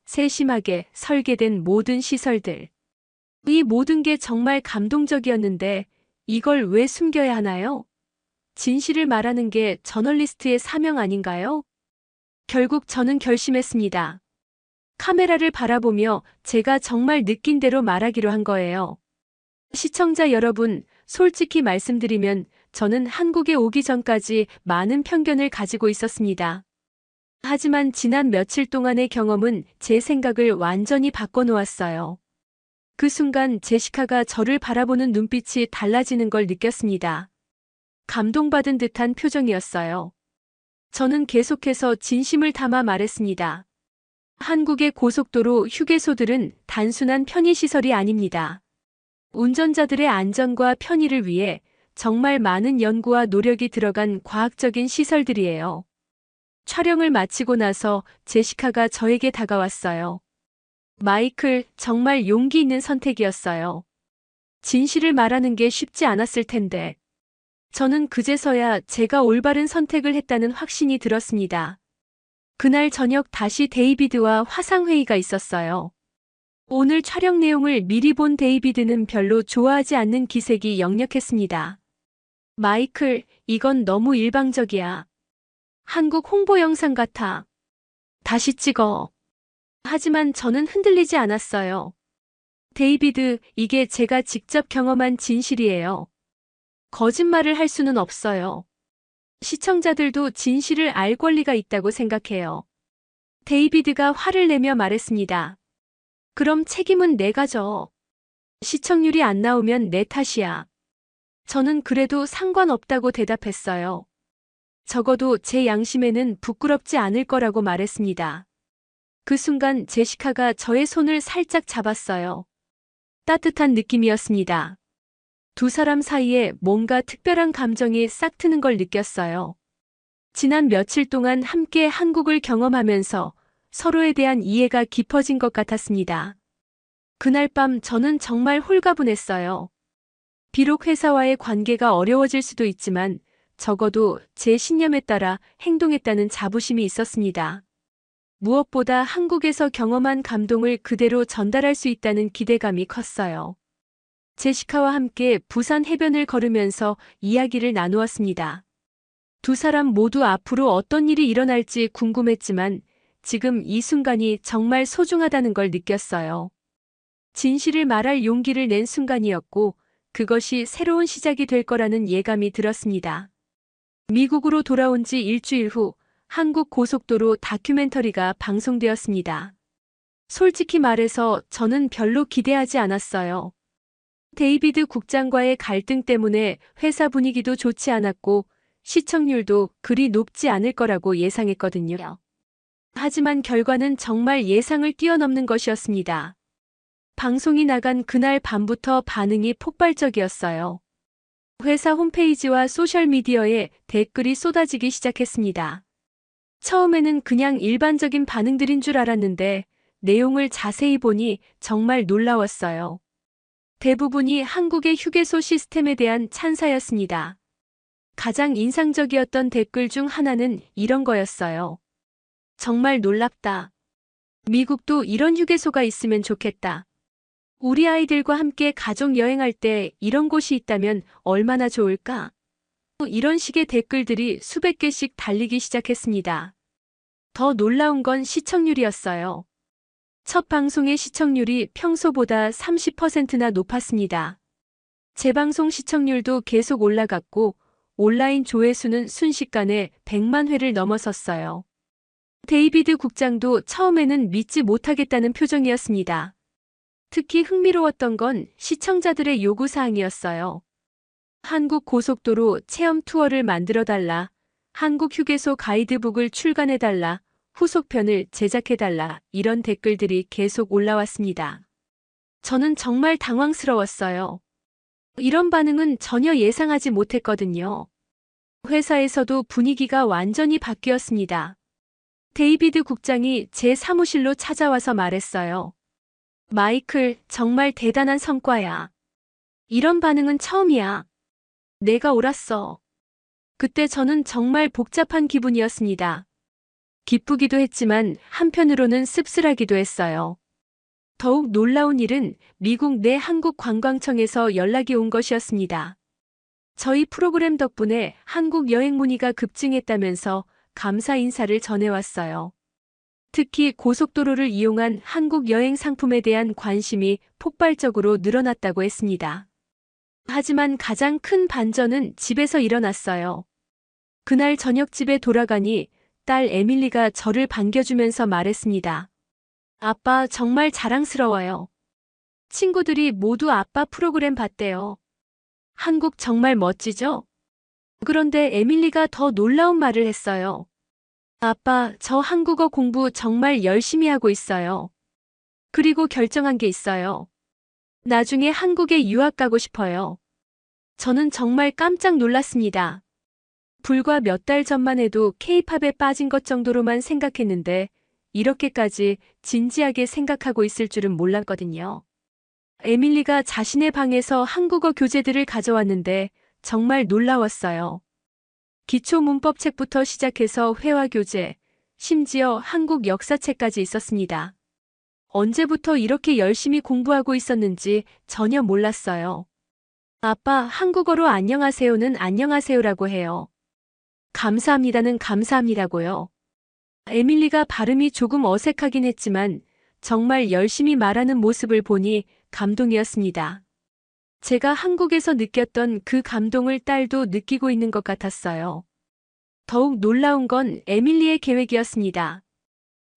세심하게 설계된 모든 시설들. 이 모든 게 정말 감동적이었는데 이걸 왜 숨겨야 하나요? 진실을 말하는 게 저널리스트의 사명 아닌가요? 결국 저는 결심했습니다. 카메라를 바라보며 제가 정말 느낀 대로 말하기로 한 거예요. 시청자 여러분, 솔직히 말씀드리면 저는 한국에 오기 전까지 많은 편견을 가지고 있었습니다. 하지만 지난 며칠 동안의 경험은 제 생각을 완전히 바꿔놓았어요. 그 순간 제시카가 저를 바라보는 눈빛이 달라지는 걸 느꼈습니다. 감동받은 듯한 표정이었어요. 저는 계속해서 진심을 담아 말했습니다. 한국의 고속도로 휴게소들은 단순한 편의시설이 아닙니다. 운전자들의 안전과 편의를 위해 정말 많은 연구와 노력이 들어간 과학적인 시설들이에요. 촬영을 마치고 나서 제시카가 저에게 다가왔어요. 마이클, 정말 용기 있는 선택이었어요. 진실을 말하는 게 쉽지 않았을 텐데. 저는 그제서야 제가 올바른 선택을 했다는 확신이 들었습니다. 그날 저녁 다시 데이비드와 화상회의가 있었어요. 오늘 촬영 내용을 미리 본 데이비드는 별로 좋아하지 않는 기색이 역력했습니다. 마이클, 이건 너무 일방적이야. 한국 홍보 영상 같아. 다시 찍어. 하지만 저는 흔들리지 않았어요. 데이비드, 이게 제가 직접 경험한 진실이에요. 거짓말을 할 수는 없어요. 시청자들도 진실을 알 권리가 있다고 생각해요. 데이비드가 화를 내며 말했습니다. 그럼 책임은 내가 져. 시청률이 안 나오면 내 탓이야. 저는 그래도 상관없다고 대답했어요. 적어도 제 양심에는 부끄럽지 않을 거라고 말했습니다. 그 순간 제시카가 저의 손을 살짝 잡았어요. 따뜻한 느낌이었습니다. 두 사람 사이에 뭔가 특별한 감정이 싹 트는 걸 느꼈어요. 지난 며칠 동안 함께 한국을 경험하면서 서로에 대한 이해가 깊어진 것 같았습니다. 그날 밤 저는 정말 홀가분했어요. 비록 회사와의 관계가 어려워질 수도 있지만 적어도 제 신념에 따라 행동했다는 자부심이 있었습니다. 무엇보다 한국에서 경험한 감동을 그대로 전달할 수 있다는 기대감이 컸어요. 제시카와 함께 부산 해변을 걸으면서 이야기를 나누었습니다. 두 사람 모두 앞으로 어떤 일이 일어날지 궁금했지만 지금 이 순간이 정말 소중하다는 걸 느꼈어요. 진실을 말할 용기를 낸 순간이었고 그것이 새로운 시작이 될 거라는 예감이 들었습니다. 미국으로 돌아온 지 일주일 후 한국 고속도로 다큐멘터리가 방송되었습니다. 솔직히 말해서 저는 별로 기대하지 않았어요. 데이비드 국장과의 갈등 때문에 회사 분위기도 좋지 않았고 시청률도 그리 높지 않을 거라고 예상했거든요. 하지만 결과는 정말 예상을 뛰어넘는 것이었습니다. 방송이 나간 그날 밤부터 반응이 폭발적이었어요. 회사 홈페이지와 소셜미디어에 댓글이 쏟아지기 시작했습니다. 처음에는 그냥 일반적인 반응들인 줄 알았는데 내용을 자세히 보니 정말 놀라웠어요. 대부분이 한국의 휴게소 시스템에 대한 찬사였습니다. 가장 인상적이었던 댓글 중 하나는 이런 거였어요. 정말 놀랍다. 미국도 이런 휴게소가 있으면 좋겠다. 우리 아이들과 함께 가족 여행할 때 이런 곳이 있다면 얼마나 좋을까? 이런 식의 댓글들이 수백 개씩 달리기 시작했습니다. 더 놀라운 건 시청률이었어요. 첫 방송의 시청률이 평소보다 30%나 높았습니다. 재방송 시청률도 계속 올라갔고 온라인 조회수는 순식간에 100만 회를 넘어섰어요. 데이비드 국장도 처음에는 믿지 못하겠다는 표정이었습니다. 특히 흥미로웠던 건 시청자들의 요구사항이었어요. 한국 고속도로 체험 투어를 만들어달라, 한국 휴게소 가이드북을 출간해달라, 후속편을 제작해달라 이런 댓글들이 계속 올라왔습니다. 저는 정말 당황스러웠어요. 이런 반응은 전혀 예상하지 못했거든요. 회사에서도 분위기가 완전히 바뀌었습니다. 데이비드 국장이 제 사무실로 찾아와서 말했어요. 마이클, 정말 대단한 성과야. 이런 반응은 처음이야. 내가 옳았어. 그때 저는 정말 복잡한 기분이었습니다. 기쁘기도 했지만 한편으로는 씁쓸하기도 했어요. 더욱 놀라운 일은 미국 내 한국관광청에서 연락이 온 것이었습니다. 저희 프로그램 덕분에 한국 여행 문의가 급증했다면서 감사 인사를 전해왔어요. 특히 고속도로를 이용한 한국 여행 상품에 대한 관심이 폭발적으로 늘어났다고 했습니다. 하지만 가장 큰 반전은 집에서 일어났어요. 그날 저녁 집에 돌아가니 딸 에밀리가 저를 반겨주면서 말했습니다. 아빠 정말 자랑스러워요. 친구들이 모두 아빠 프로그램 봤대요. 한국 정말 멋지죠? 그런데 에밀리가 더 놀라운 말을 했어요. 아빠, 저 한국어 공부 정말 열심히 하고 있어요. 그리고 결정한 게 있어요. 나중에 한국에 유학 가고 싶어요. 저는 정말 깜짝 놀랐습니다. 불과 몇 달 전만 해도 K-팝에 빠진 것 정도로만 생각했는데 이렇게까지 진지하게 생각하고 있을 줄은 몰랐거든요. 에밀리가 자신의 방에서 한국어 교재들을 가져왔는데 정말 놀라웠어요. 기초 문법책부터 시작해서 회화 교재, 심지어 한국 역사책까지 있었습니다. 언제부터 이렇게 열심히 공부하고 있었는지 전혀 몰랐어요. 아빠, 한국어로 안녕하세요는 안녕하세요라고 해요. 감사합니다는 감사합니다고요. 에밀리가 발음이 조금 어색하긴 했지만 정말 열심히 말하는 모습을 보니 감동이었습니다. 제가 한국에서 느꼈던 그 감동을 딸도 느끼고 있는 것 같았어요. 더욱 놀라운 건 에밀리의 계획이었습니다.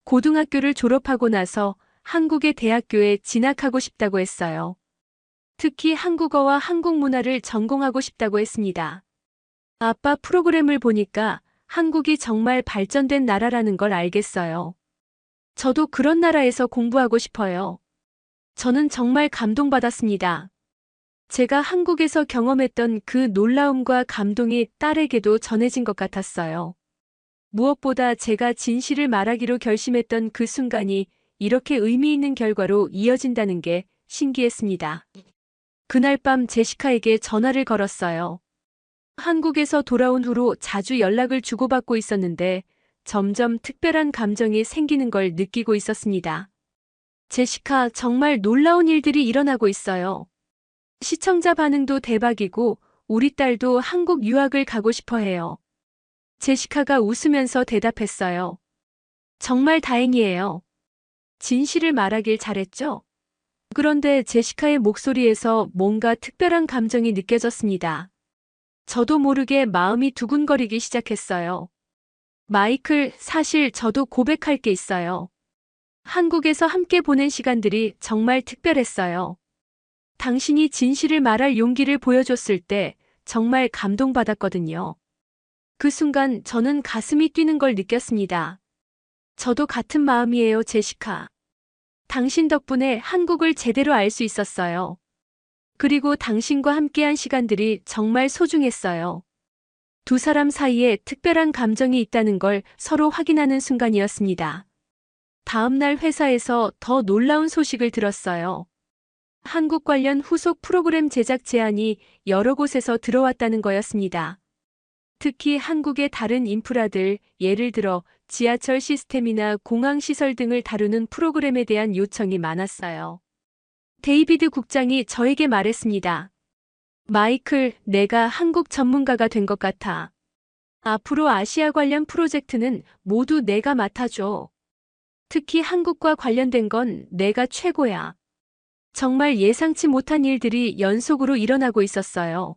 고등학교를 졸업하고 나서 한국의 대학교에 진학하고 싶다고 했어요. 특히 한국어와 한국 문화를 전공하고 싶다고 했습니다. 아빠 프로그램을 보니까 한국이 정말 발전된 나라라는 걸 알겠어요. 저도 그런 나라에서 공부하고 싶어요. 저는 정말 감동받았습니다. 제가 한국에서 경험했던 그 놀라움과 감동이 딸에게도 전해진 것 같았어요. 무엇보다 제가 진실을 말하기로 결심했던 그 순간이 이렇게 의미 있는 결과로 이어진다는 게 신기했습니다. 그날 밤 제시카에게 전화를 걸었어요. 한국에서 돌아온 후로 자주 연락을 주고받고 있었는데 점점 특별한 감정이 생기는 걸 느끼고 있었습니다. 제시카, 정말 놀라운 일들이 일어나고 있어요. 시청자 반응도 대박이고 우리 딸도 한국 유학을 가고 싶어 해요. 제시카가 웃으면서 대답했어요. 정말 다행이에요. 진실을 말하길 잘했죠? 그런데 제시카의 목소리에서 뭔가 특별한 감정이 느껴졌습니다. 저도 모르게 마음이 두근거리기 시작했어요. 마이클, 사실 저도 고백할 게 있어요. 한국에서 함께 보낸 시간들이 정말 특별했어요. 당신이 진실을 말할 용기를 보여줬을 때 정말 감동받았거든요. 그 순간 저는 가슴이 뛰는 걸 느꼈습니다. 저도 같은 마음이에요, 제시카. 당신 덕분에 한국을 제대로 알 수 있었어요. 그리고 당신과 함께한 시간들이 정말 소중했어요. 두 사람 사이에 특별한 감정이 있다는 걸 서로 확인하는 순간이었습니다. 다음 날 회사에서 더 놀라운 소식을 들었어요. 한국 관련 후속 프로그램 제작 제안이 여러 곳에서 들어왔다는 거였습니다. 특히 한국의 다른 인프라들, 예를 들어 지하철 시스템이나 공항 시설 등을 다루는 프로그램에 대한 요청이 많았어요. 데이비드 국장이 저에게 말했습니다. 마이클, 내가 한국 전문가가 된 것 같아. 앞으로 아시아 관련 프로젝트는 모두 내가 맡아줘. 특히 한국과 관련된 건 내가 최고야. 정말 예상치 못한 일들이 연속으로 일어나고 있었어요.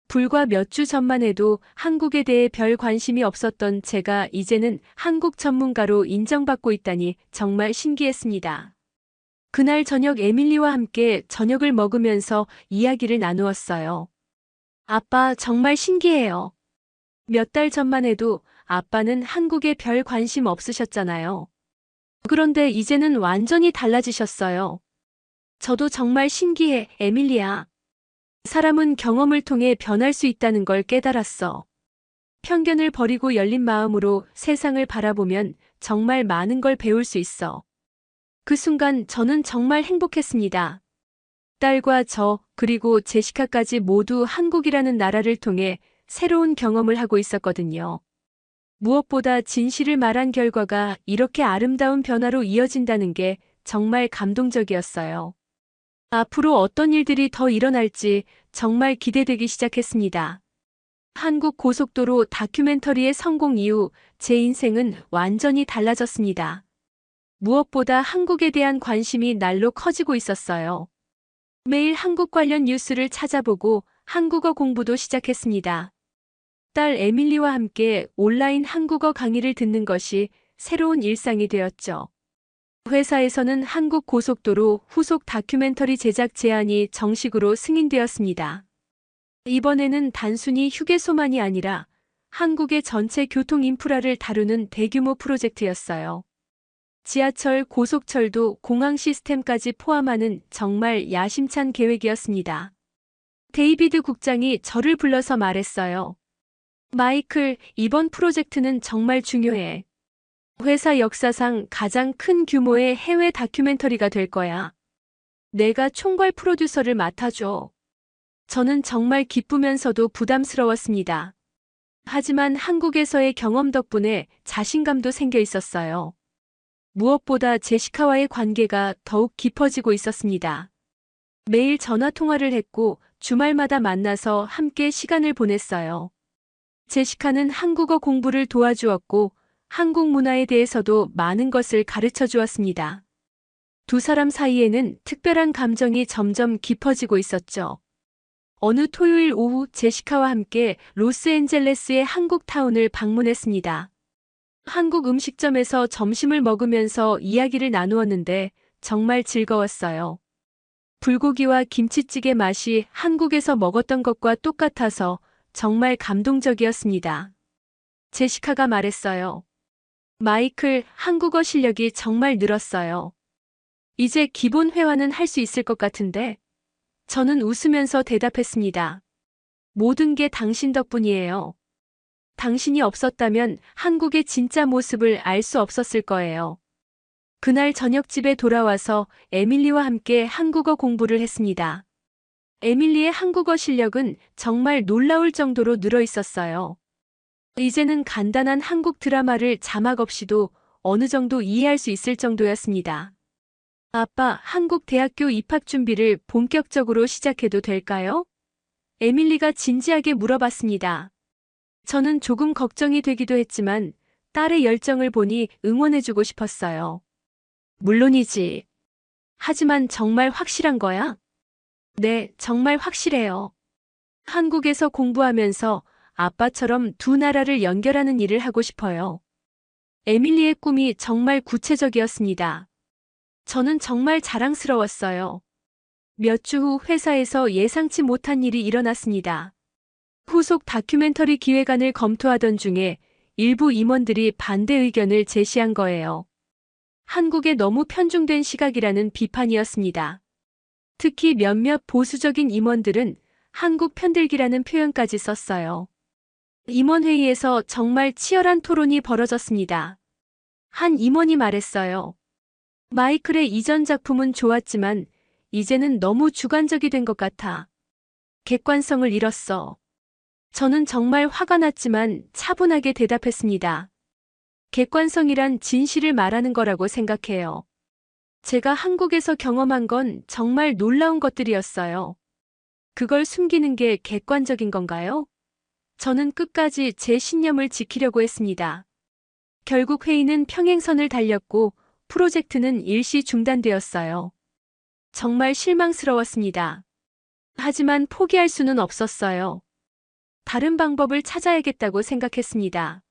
불과 몇 주 전만 해도 한국에 대해 별 관심이 없었던 제가 이제는 한국 전문가로 인정받고 있다니 정말 신기했습니다. 그날 저녁 에밀리와 함께 저녁을 먹으면서 이야기를 나누었어요. 아빠, 정말 신기해요. 몇 달 전만 해도 아빠는 한국에 별 관심 없으셨잖아요. 그런데 이제는 완전히 달라지셨어요. 저도 정말 신기해, 에밀리야. 사람은 경험을 통해 변할 수 있다는 걸 깨달았어. 편견을 버리고 열린 마음으로 세상을 바라보면 정말 많은 걸 배울 수 있어. 그 순간 저는 정말 행복했습니다. 딸과 저, 그리고 제시카까지 모두 한국이라는 나라를 통해 새로운 경험을 하고 있었거든요. 무엇보다 진실을 말한 결과가 이렇게 아름다운 변화로 이어진다는 게 정말 감동적이었어요. 앞으로 어떤 일들이 더 일어날지 정말 기대되기 시작했습니다. 한국 고속도로 다큐멘터리의 성공 이후 제 인생은 완전히 달라졌습니다. 무엇보다 한국에 대한 관심이 날로 커지고 있었어요. 매일 한국 관련 뉴스를 찾아보고 한국어 공부도 시작했습니다. 딸 에밀리와 함께 온라인 한국어 강의를 듣는 것이 새로운 일상이 되었죠. 회사에서는 한국 고속도로 후속 다큐멘터리 제작 제안이 정식으로 승인되었습니다. 이번에는 단순히 휴게소만이 아니라 한국의 전체 교통 인프라를 다루는 대규모 프로젝트였어요. 지하철, 고속철도 공항 시스템까지 포함하는 정말 야심찬 계획이었습니다. 데이비드 국장이 저를 불러서 말했어요. 마이클, 이번 프로젝트는 정말 중요해. 회사 역사상 가장 큰 규모의 해외 다큐멘터리가 될 거야. 내가 총괄 프로듀서를 맡아줘. 저는 정말 기쁘면서도 부담스러웠습니다. 하지만 한국에서의 경험 덕분에 자신감도 생겨 있었어요. 무엇보다 제시카와의 관계가 더욱 깊어지고 있었습니다. 매일 전화 통화를 했고 주말마다 만나서 함께 시간을 보냈어요. 제시카는 한국어 공부를 도와주었고 한국 문화에 대해서도 많은 것을 가르쳐 주었습니다. 두 사람 사이에는 특별한 감정이 점점 깊어지고 있었죠. 어느 토요일 오후 제시카와 함께 로스앤젤레스의 한국타운을 방문했습니다. 한국 음식점에서 점심을 먹으면서 이야기를 나누었는데 정말 즐거웠어요. 불고기와 김치찌개 맛이 한국에서 먹었던 것과 똑같아서 정말 감동적이었습니다. 제시카가 말했어요. 마이클, 한국어 실력이 정말 늘었어요. 이제 기본 회화는 할 수 있을 것 같은데? 저는 웃으면서 대답했습니다. 모든 게 당신 덕분이에요. 당신이 없었다면 한국의 진짜 모습을 알 수 없었을 거예요. 그날 저녁 집에 돌아와서 에밀리와 함께 한국어 공부를 했습니다. 에밀리의 한국어 실력은 정말 놀라울 정도로 늘어 있었어요. 이제는 간단한 한국 드라마를 자막 없이도 어느 정도 이해할 수 있을 정도였습니다. 아빠, 한국 대학교 입학 준비를 본격적으로 시작해도 될까요? 에밀리가 진지하게 물어봤습니다. 저는 조금 걱정이 되기도 했지만 딸의 열정을 보니 응원해주고 싶었어요. 물론이지. 하지만 정말 확실한 거야? 네, 정말 확실해요. 한국에서 공부하면서 아빠처럼 두 나라를 연결하는 일을 하고 싶어요. 에밀리의 꿈이 정말 구체적이었습니다. 저는 정말 자랑스러웠어요. 몇 주 후 회사에서 예상치 못한 일이 일어났습니다. 후속 다큐멘터리 기획안을 검토하던 중에 일부 임원들이 반대 의견을 제시한 거예요. 한국에 너무 편중된 시각이라는 비판이었습니다. 특히 몇몇 보수적인 임원들은 한국 편들기라는 표현까지 썼어요. 임원회의에서 정말 치열한 토론이 벌어졌습니다. 한 임원이 말했어요. 마이클의 이전 작품은 좋았지만 이제는 너무 주관적이 된 것 같아. 객관성을 잃었어. 저는 정말 화가 났지만 차분하게 대답했습니다. 객관성이란 진실을 말하는 거라고 생각해요. 제가 한국에서 경험한 건 정말 놀라운 것들이었어요. 그걸 숨기는 게 객관적인 건가요? 저는 끝까지 제 신념을 지키려고 했습니다. 결국 회의는 평행선을 달렸고 프로젝트는 일시 중단되었어요. 정말 실망스러웠습니다. 하지만 포기할 수는 없었어요. 다른 방법을 찾아야겠다고 생각했습니다.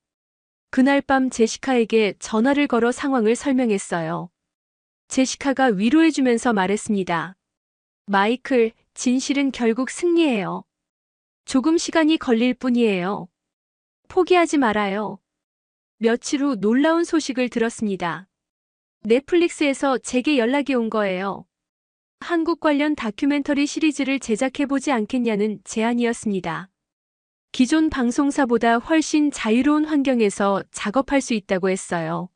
그날 밤 제시카에게 전화를 걸어 상황을 설명했어요. 제시카가 위로해주면서 말했습니다. 마이클, 진실은 결국 승리해요. 조금 시간이 걸릴 뿐이에요. 포기하지 말아요. 며칠 후 놀라운 소식을 들었습니다. 넷플릭스에서 제게 연락이 온 거예요. 한국 관련 다큐멘터리 시리즈를 제작해보지 않겠냐는 제안이었습니다. 기존 방송사보다 훨씬 자유로운 환경에서 작업할 수 있다고 했어요.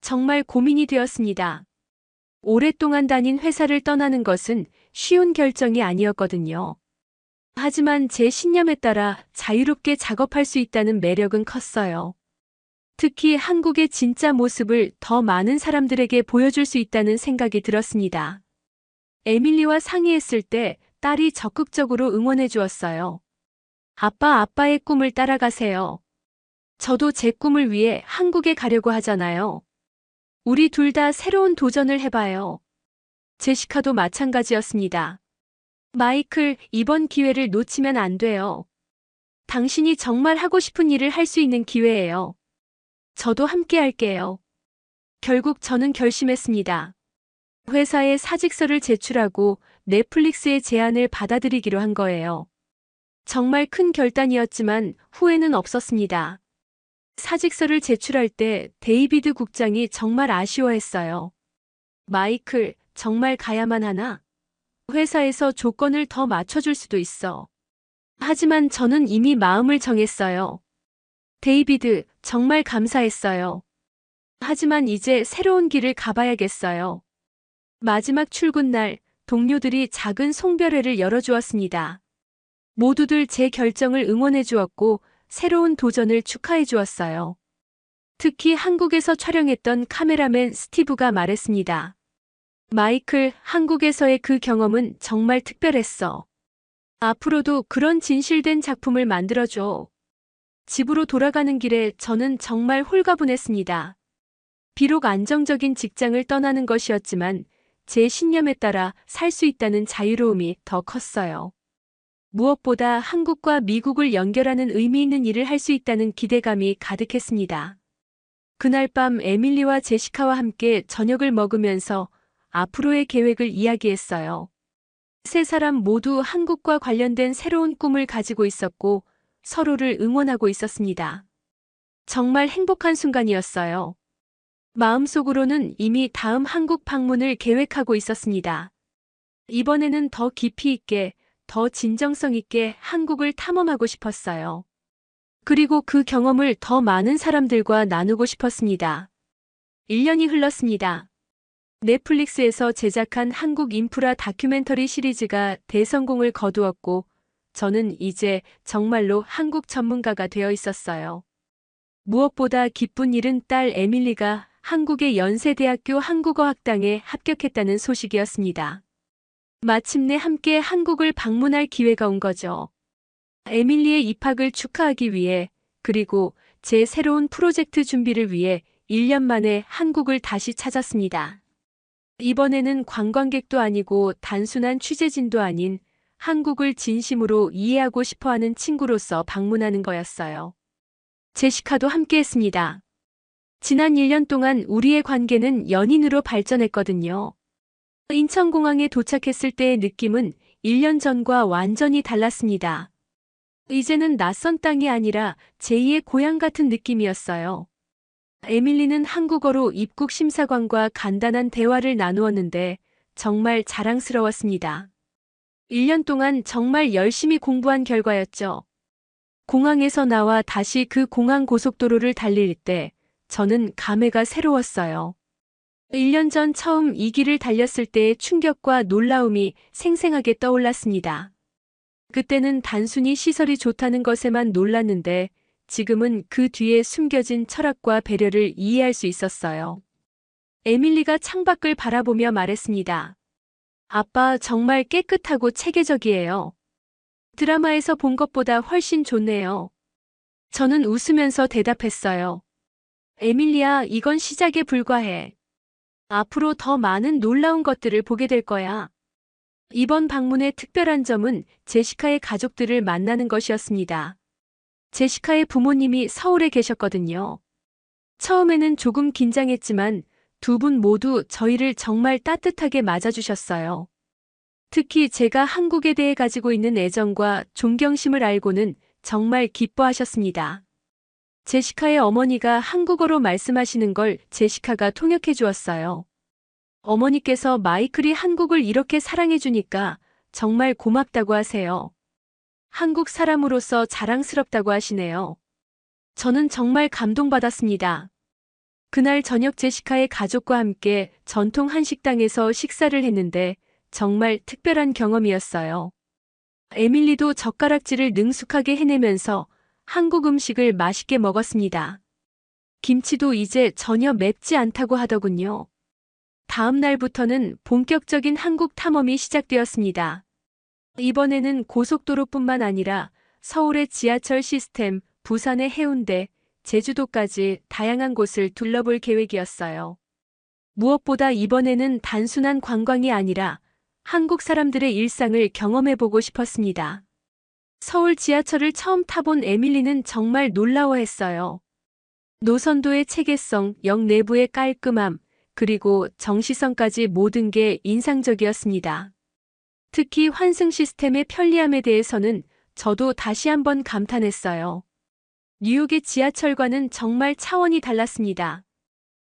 정말 고민이 되었습니다. 오랫동안 다닌 회사를 떠나는 것은 쉬운 결정이 아니었거든요. 하지만 제 신념에 따라 자유롭게 작업할 수 있다는 매력은 컸어요. 특히 한국의 진짜 모습을 더 많은 사람들에게 보여줄 수 있다는 생각이 들었습니다. 에밀리와 상의했을 때 딸이 적극적으로 응원해 주었어요. 아빠의 꿈을 따라가세요. 저도 제 꿈을 위해 한국에 가려고 하잖아요. 우리 둘 다 새로운 도전을 해봐요. 제시카도 마찬가지였습니다. 마이클, 이번 기회를 놓치면 안 돼요. 당신이 정말 하고 싶은 일을 할 수 있는 기회예요. 저도 함께 할게요. 결국 저는 결심했습니다. 회사에 사직서를 제출하고 넷플릭스의 제안을 받아들이기로 한 거예요. 정말 큰 결단이었지만 후회는 없었습니다. 사직서를 제출할 때 데이비드 국장이 정말 아쉬워했어요. 마이클, 정말 가야만 하나? 회사에서 조건을 더 맞춰줄 수도 있어. 하지만 저는 이미 마음을 정했어요. 데이비드, 정말 감사했어요. 하지만 이제 새로운 길을 가봐야겠어요. 마지막 출근 날, 동료들이 작은 송별회를 열어주었습니다. 모두들 제 결정을 응원해 주었고 새로운 도전을 축하해 주었어요. 특히 한국에서 촬영했던 카메라맨 스티브가 말했습니다. 마이클, 한국에서의 그 경험은 정말 특별했어. 앞으로도 그런 진실된 작품을 만들어줘. 집으로 돌아가는 길에 저는 정말 홀가분했습니다. 비록 안정적인 직장을 떠나는 것이었지만 제 신념에 따라 살 수 있다는 자유로움이 더 컸어요. 무엇보다 한국과 미국을 연결하는 의미 있는 일을 할 수 있다는 기대감이 가득했습니다. 그날 밤 에밀리와 제시카와 함께 저녁을 먹으면서 앞으로의 계획을 이야기했어요. 세 사람 모두 한국과 관련된 새로운 꿈을 가지고 있었고 서로를 응원하고 있었습니다. 정말 행복한 순간이었어요. 마음속으로는 이미 다음 한국 방문을 계획하고 있었습니다. 이번에는 더 깊이 있게, 더 진정성 있게 한국을 탐험하고 싶었어요. 그리고 그 경험을 더 많은 사람들과 나누고 싶었습니다. 1년이 흘렀습니다. 넷플릭스에서 제작한 한국 인프라 다큐멘터리 시리즈가 대성공을 거두었고, 저는 이제 정말로 한국 전문가가 되어 있었어요. 무엇보다 기쁜 일은 딸 에밀리가 한국의 연세대학교 한국어학당에 합격했다는 소식이었습니다. 마침내 함께 한국을 방문할 기회가 온 거죠. 에밀리의 입학을 축하하기 위해, 그리고 제 새로운 프로젝트 준비를 위해 1년 만에 한국을 다시 찾았습니다. 이번에는 관광객도 아니고 단순한 취재진도 아닌 한국을 진심으로 이해하고 싶어하는 친구로서 방문하는 거였어요. 제시카도 함께했습니다. 지난 1년 동안 우리의 관계는 연인으로 발전했거든요. 인천공항에 도착했을 때의 느낌은 1년 전과 완전히 달랐습니다. 이제는 낯선 땅이 아니라 제2의 고향 같은 느낌이었어요. 에밀리는 한국어로 입국 심사관과 간단한 대화를 나누었는데 정말 자랑스러웠습니다. 1년 동안 정말 열심히 공부한 결과였죠. 공항에서 나와 다시 그 공항 고속도로를 달릴 때 저는 감회가 새로웠어요. 1년 전 처음 이 길을 달렸을 때의 충격과 놀라움이 생생하게 떠올랐습니다. 그때는 단순히 시설이 좋다는 것에만 놀랐는데 지금은 그 뒤에 숨겨진 철학과 배려를 이해할 수 있었어요. 에밀리가 창밖을 바라보며 말했습니다. 아빠 정말 깨끗하고 체계적이에요. 드라마에서 본 것보다 훨씬 좋네요. 저는 웃으면서 대답했어요. 에밀리야, 이건 시작에 불과해. 앞으로 더 많은 놀라운 것들을 보게 될 거야. 이번 방문의 특별한 점은 제시카의 가족들을 만나는 것이었습니다. 제시카의 부모님이 서울에 계셨거든요. 처음에는 조금 긴장했지만 두 분 모두 저희를 정말 따뜻하게 맞아주셨어요. 특히 제가 한국에 대해 가지고 있는 애정과 존경심을 알고는 정말 기뻐하셨습니다. 제시카의 어머니가 한국어로 말씀하시는 걸 제시카가 통역해 주었어요. 어머니께서 마이클이 한국을 이렇게 사랑해 주니까 정말 고맙다고 하세요. 한국 사람으로서 자랑스럽다고 하시네요. 저는 정말 감동받았습니다. 그날 저녁 제시카의 가족과 함께 전통 한식당에서 식사를 했는데 정말 특별한 경험이었어요. 에밀리도 젓가락질을 능숙하게 해내면서 한국 음식을 맛있게 먹었습니다. 김치도 이제 전혀 맵지 않다고 하더군요. 다음 날부터는 본격적인 한국 탐험이 시작되었습니다. 이번에는 고속도로뿐만 아니라 서울의 지하철 시스템, 부산의 해운대, 제주도까지 다양한 곳을 둘러볼 계획이었어요. 무엇보다 이번에는 단순한 관광이 아니라 한국 사람들의 일상을 경험해보고 싶었습니다. 서울 지하철을 처음 타본 에밀리는 정말 놀라워했어요. 노선도의 체계성, 역 내부의 깔끔함, 그리고 정시성까지 모든 게 인상적이었습니다. 특히 환승 시스템의 편리함에 대해서는 저도 다시 한번 감탄했어요. 뉴욕의 지하철과는 정말 차원이 달랐습니다.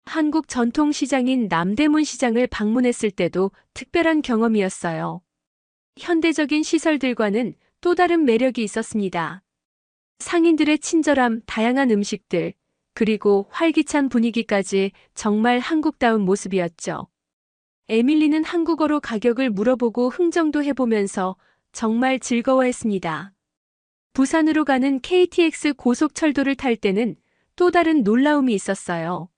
한국 전통시장인 남대문 시장을 방문했을 때도 특별한 경험이었어요. 현대적인 시설들과는 또 다른 매력이 있었습니다. 상인들의 친절함, 다양한 음식들, 그리고 활기찬 분위기까지 정말 한국다운 모습이었죠. 에밀리는 한국어로 가격을 물어보고 흥정도 해보면서 정말 즐거워했습니다. 부산으로 가는 KTX 고속철도를 탈 때는 또 다른 놀라움이 있었어요.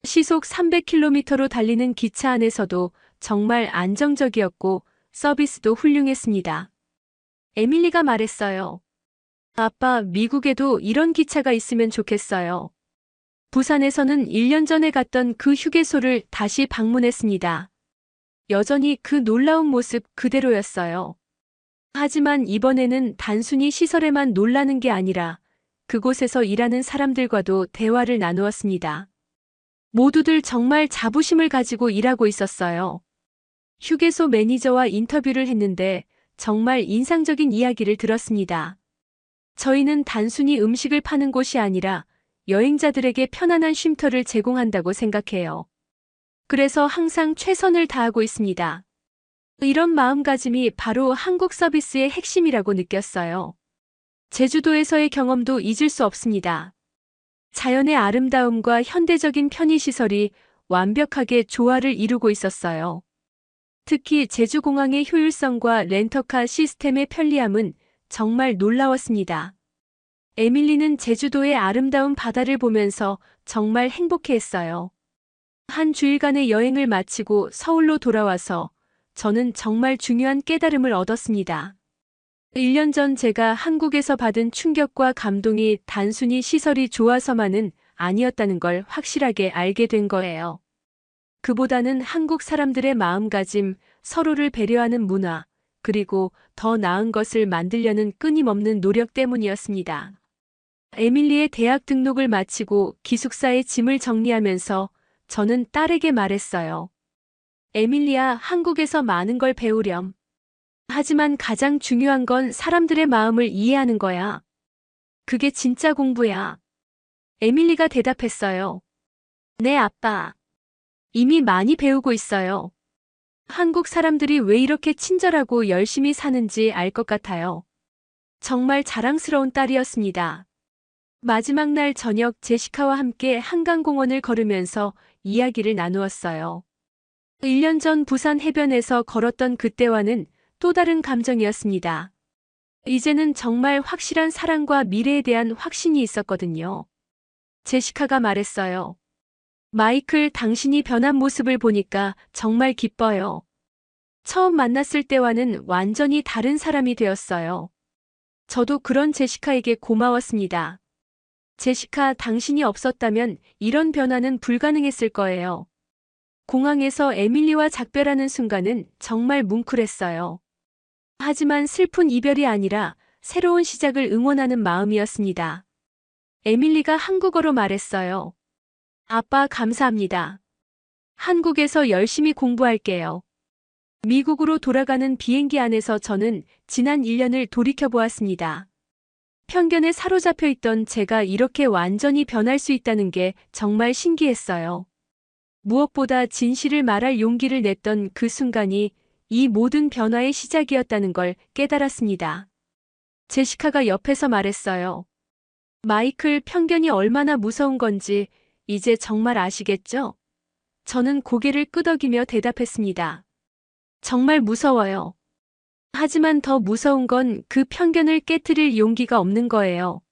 시속 300km로 달리는 기차 안에서도 정말 안정적이었고 서비스도 훌륭했습니다. 에밀리가 말했어요. 아빠, 미국에도 이런 기차가 있으면 좋겠어요. 부산에서는 1년 전에 갔던 그 휴게소를 다시 방문했습니다. 여전히 그 놀라운 모습 그대로였어요. 하지만 이번에는 단순히 시설에만 놀라는 게 아니라 그곳에서 일하는 사람들과도 대화를 나누었습니다. 모두들 정말 자부심을 가지고 일하고 있었어요. 휴게소 매니저와 인터뷰를 했는데 정말 인상적인 이야기를 들었습니다. 저희는 단순히 음식을 파는 곳이 아니라 여행자들에게 편안한 쉼터를 제공한다고 생각해요. 그래서 항상 최선을 다하고 있습니다. 이런 마음가짐이 바로 한국 서비스의 핵심이라고 느꼈어요. 제주도에서의 경험도 잊을 수 없습니다. 자연의 아름다움과 현대적인 편의시설이 완벽하게 조화를 이루고 있었어요. 특히 제주공항의 효율성과 렌터카 시스템의 편리함은 정말 놀라웠습니다. 에밀리는 제주도의 아름다운 바다를 보면서 정말 행복해했어요. 한 주일간의 여행을 마치고 서울로 돌아와서 저는 정말 중요한 깨달음을 얻었습니다. 1년 전 제가 한국에서 받은 충격과 감동이 단순히 시설이 좋아서만은 아니었다는 걸 확실하게 알게 된 거예요. 그보다는 한국 사람들의 마음가짐, 서로를 배려하는 문화, 그리고 더 나은 것을 만들려는 끊임없는 노력 때문이었습니다. 에밀리의 대학 등록을 마치고 기숙사에 짐을 정리하면서 저는 딸에게 말했어요. 에밀리야, 한국에서 많은 걸 배우렴. 하지만 가장 중요한 건 사람들의 마음을 이해하는 거야. 그게 진짜 공부야. 에밀리가 대답했어요. 네, 아빠. 이미 많이 배우고 있어요. 한국 사람들이 왜 이렇게 친절하고 열심히 사는지 알 것 같아요. 정말 자랑스러운 딸이었습니다. 마지막 날 저녁 제시카와 함께 한강공원을 걸으면서 이야기를 나누었어요. 1년 전 부산 해변에서 걸었던 그때와는 또 다른 감정이었습니다. 이제는 정말 확실한 사랑과 미래에 대한 확신이 있었거든요. 제시카가 말했어요. 마이클, 당신이 변한 모습을 보니까 정말 기뻐요. 처음 만났을 때와는 완전히 다른 사람이 되었어요. 저도 그런 제시카에게 고마웠습니다. 제시카, 당신이 없었다면 이런 변화는 불가능했을 거예요. 공항에서 에밀리와 작별하는 순간은 정말 뭉클했어요. 하지만 슬픈 이별이 아니라 새로운 시작을 응원하는 마음이었습니다. 에밀리가 한국어로 말했어요. 아빠, 감사합니다. 한국에서 열심히 공부할게요. 미국으로 돌아가는 비행기 안에서 저는 지난 1년을 돌이켜보았습니다. 편견에 사로잡혀 있던 제가 이렇게 완전히 변할 수 있다는 게 정말 신기했어요. 무엇보다 진실을 말할 용기를 냈던 그 순간이 이 모든 변화의 시작이었다는 걸 깨달았습니다. 제시카가 옆에서 말했어요. 마이클, 편견이 얼마나 무서운 건지 이제 정말 아시겠죠? 저는 고개를 끄덕이며 대답했습니다. 정말 무서워요. 하지만 더 무서운 건 그 편견을 깨트릴 용기가 없는 거예요.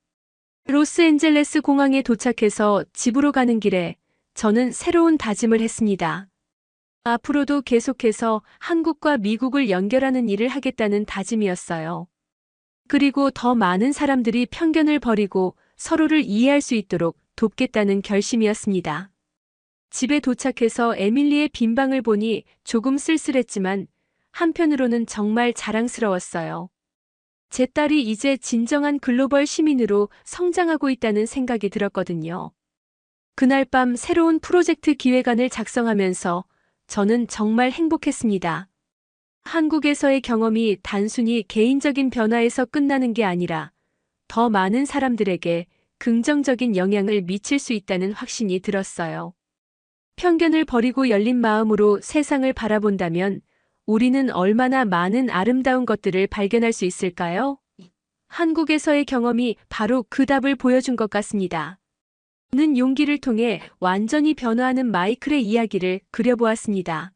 로스앤젤레스 공항에 도착해서 집으로 가는 길에 저는 새로운 다짐을 했습니다. 앞으로도 계속해서 한국과 미국을 연결하는 일을 하겠다는 다짐이었어요. 그리고 더 많은 사람들이 편견을 버리고 서로를 이해할 수 있도록 돕겠다는 결심이었습니다. 집에 도착해서 에밀리의 빈방을 보니 조금 쓸쓸했지만 한편으로는 정말 자랑스러웠어요. 제 딸이 이제 진정한 글로벌 시민으로 성장하고 있다는 생각이 들었거든요. 그날 밤 새로운 프로젝트 기획안을 작성하면서 저는 정말 행복했습니다. 한국에서의 경험이 단순히 개인적인 변화에서 끝나는 게 아니라 더 많은 사람들에게 긍정적인 영향을 미칠 수 있다는 확신이 들었어요. 편견을 버리고 열린 마음으로 세상을 바라본다면 우리는 얼마나 많은 아름다운 것들을 발견할 수 있을까요? 한국에서의 경험이 바로 그 답을 보여준 것 같습니다. 는 용기를 통해 완전히 변화하는 마이클의 이야기를 그려보았습니다.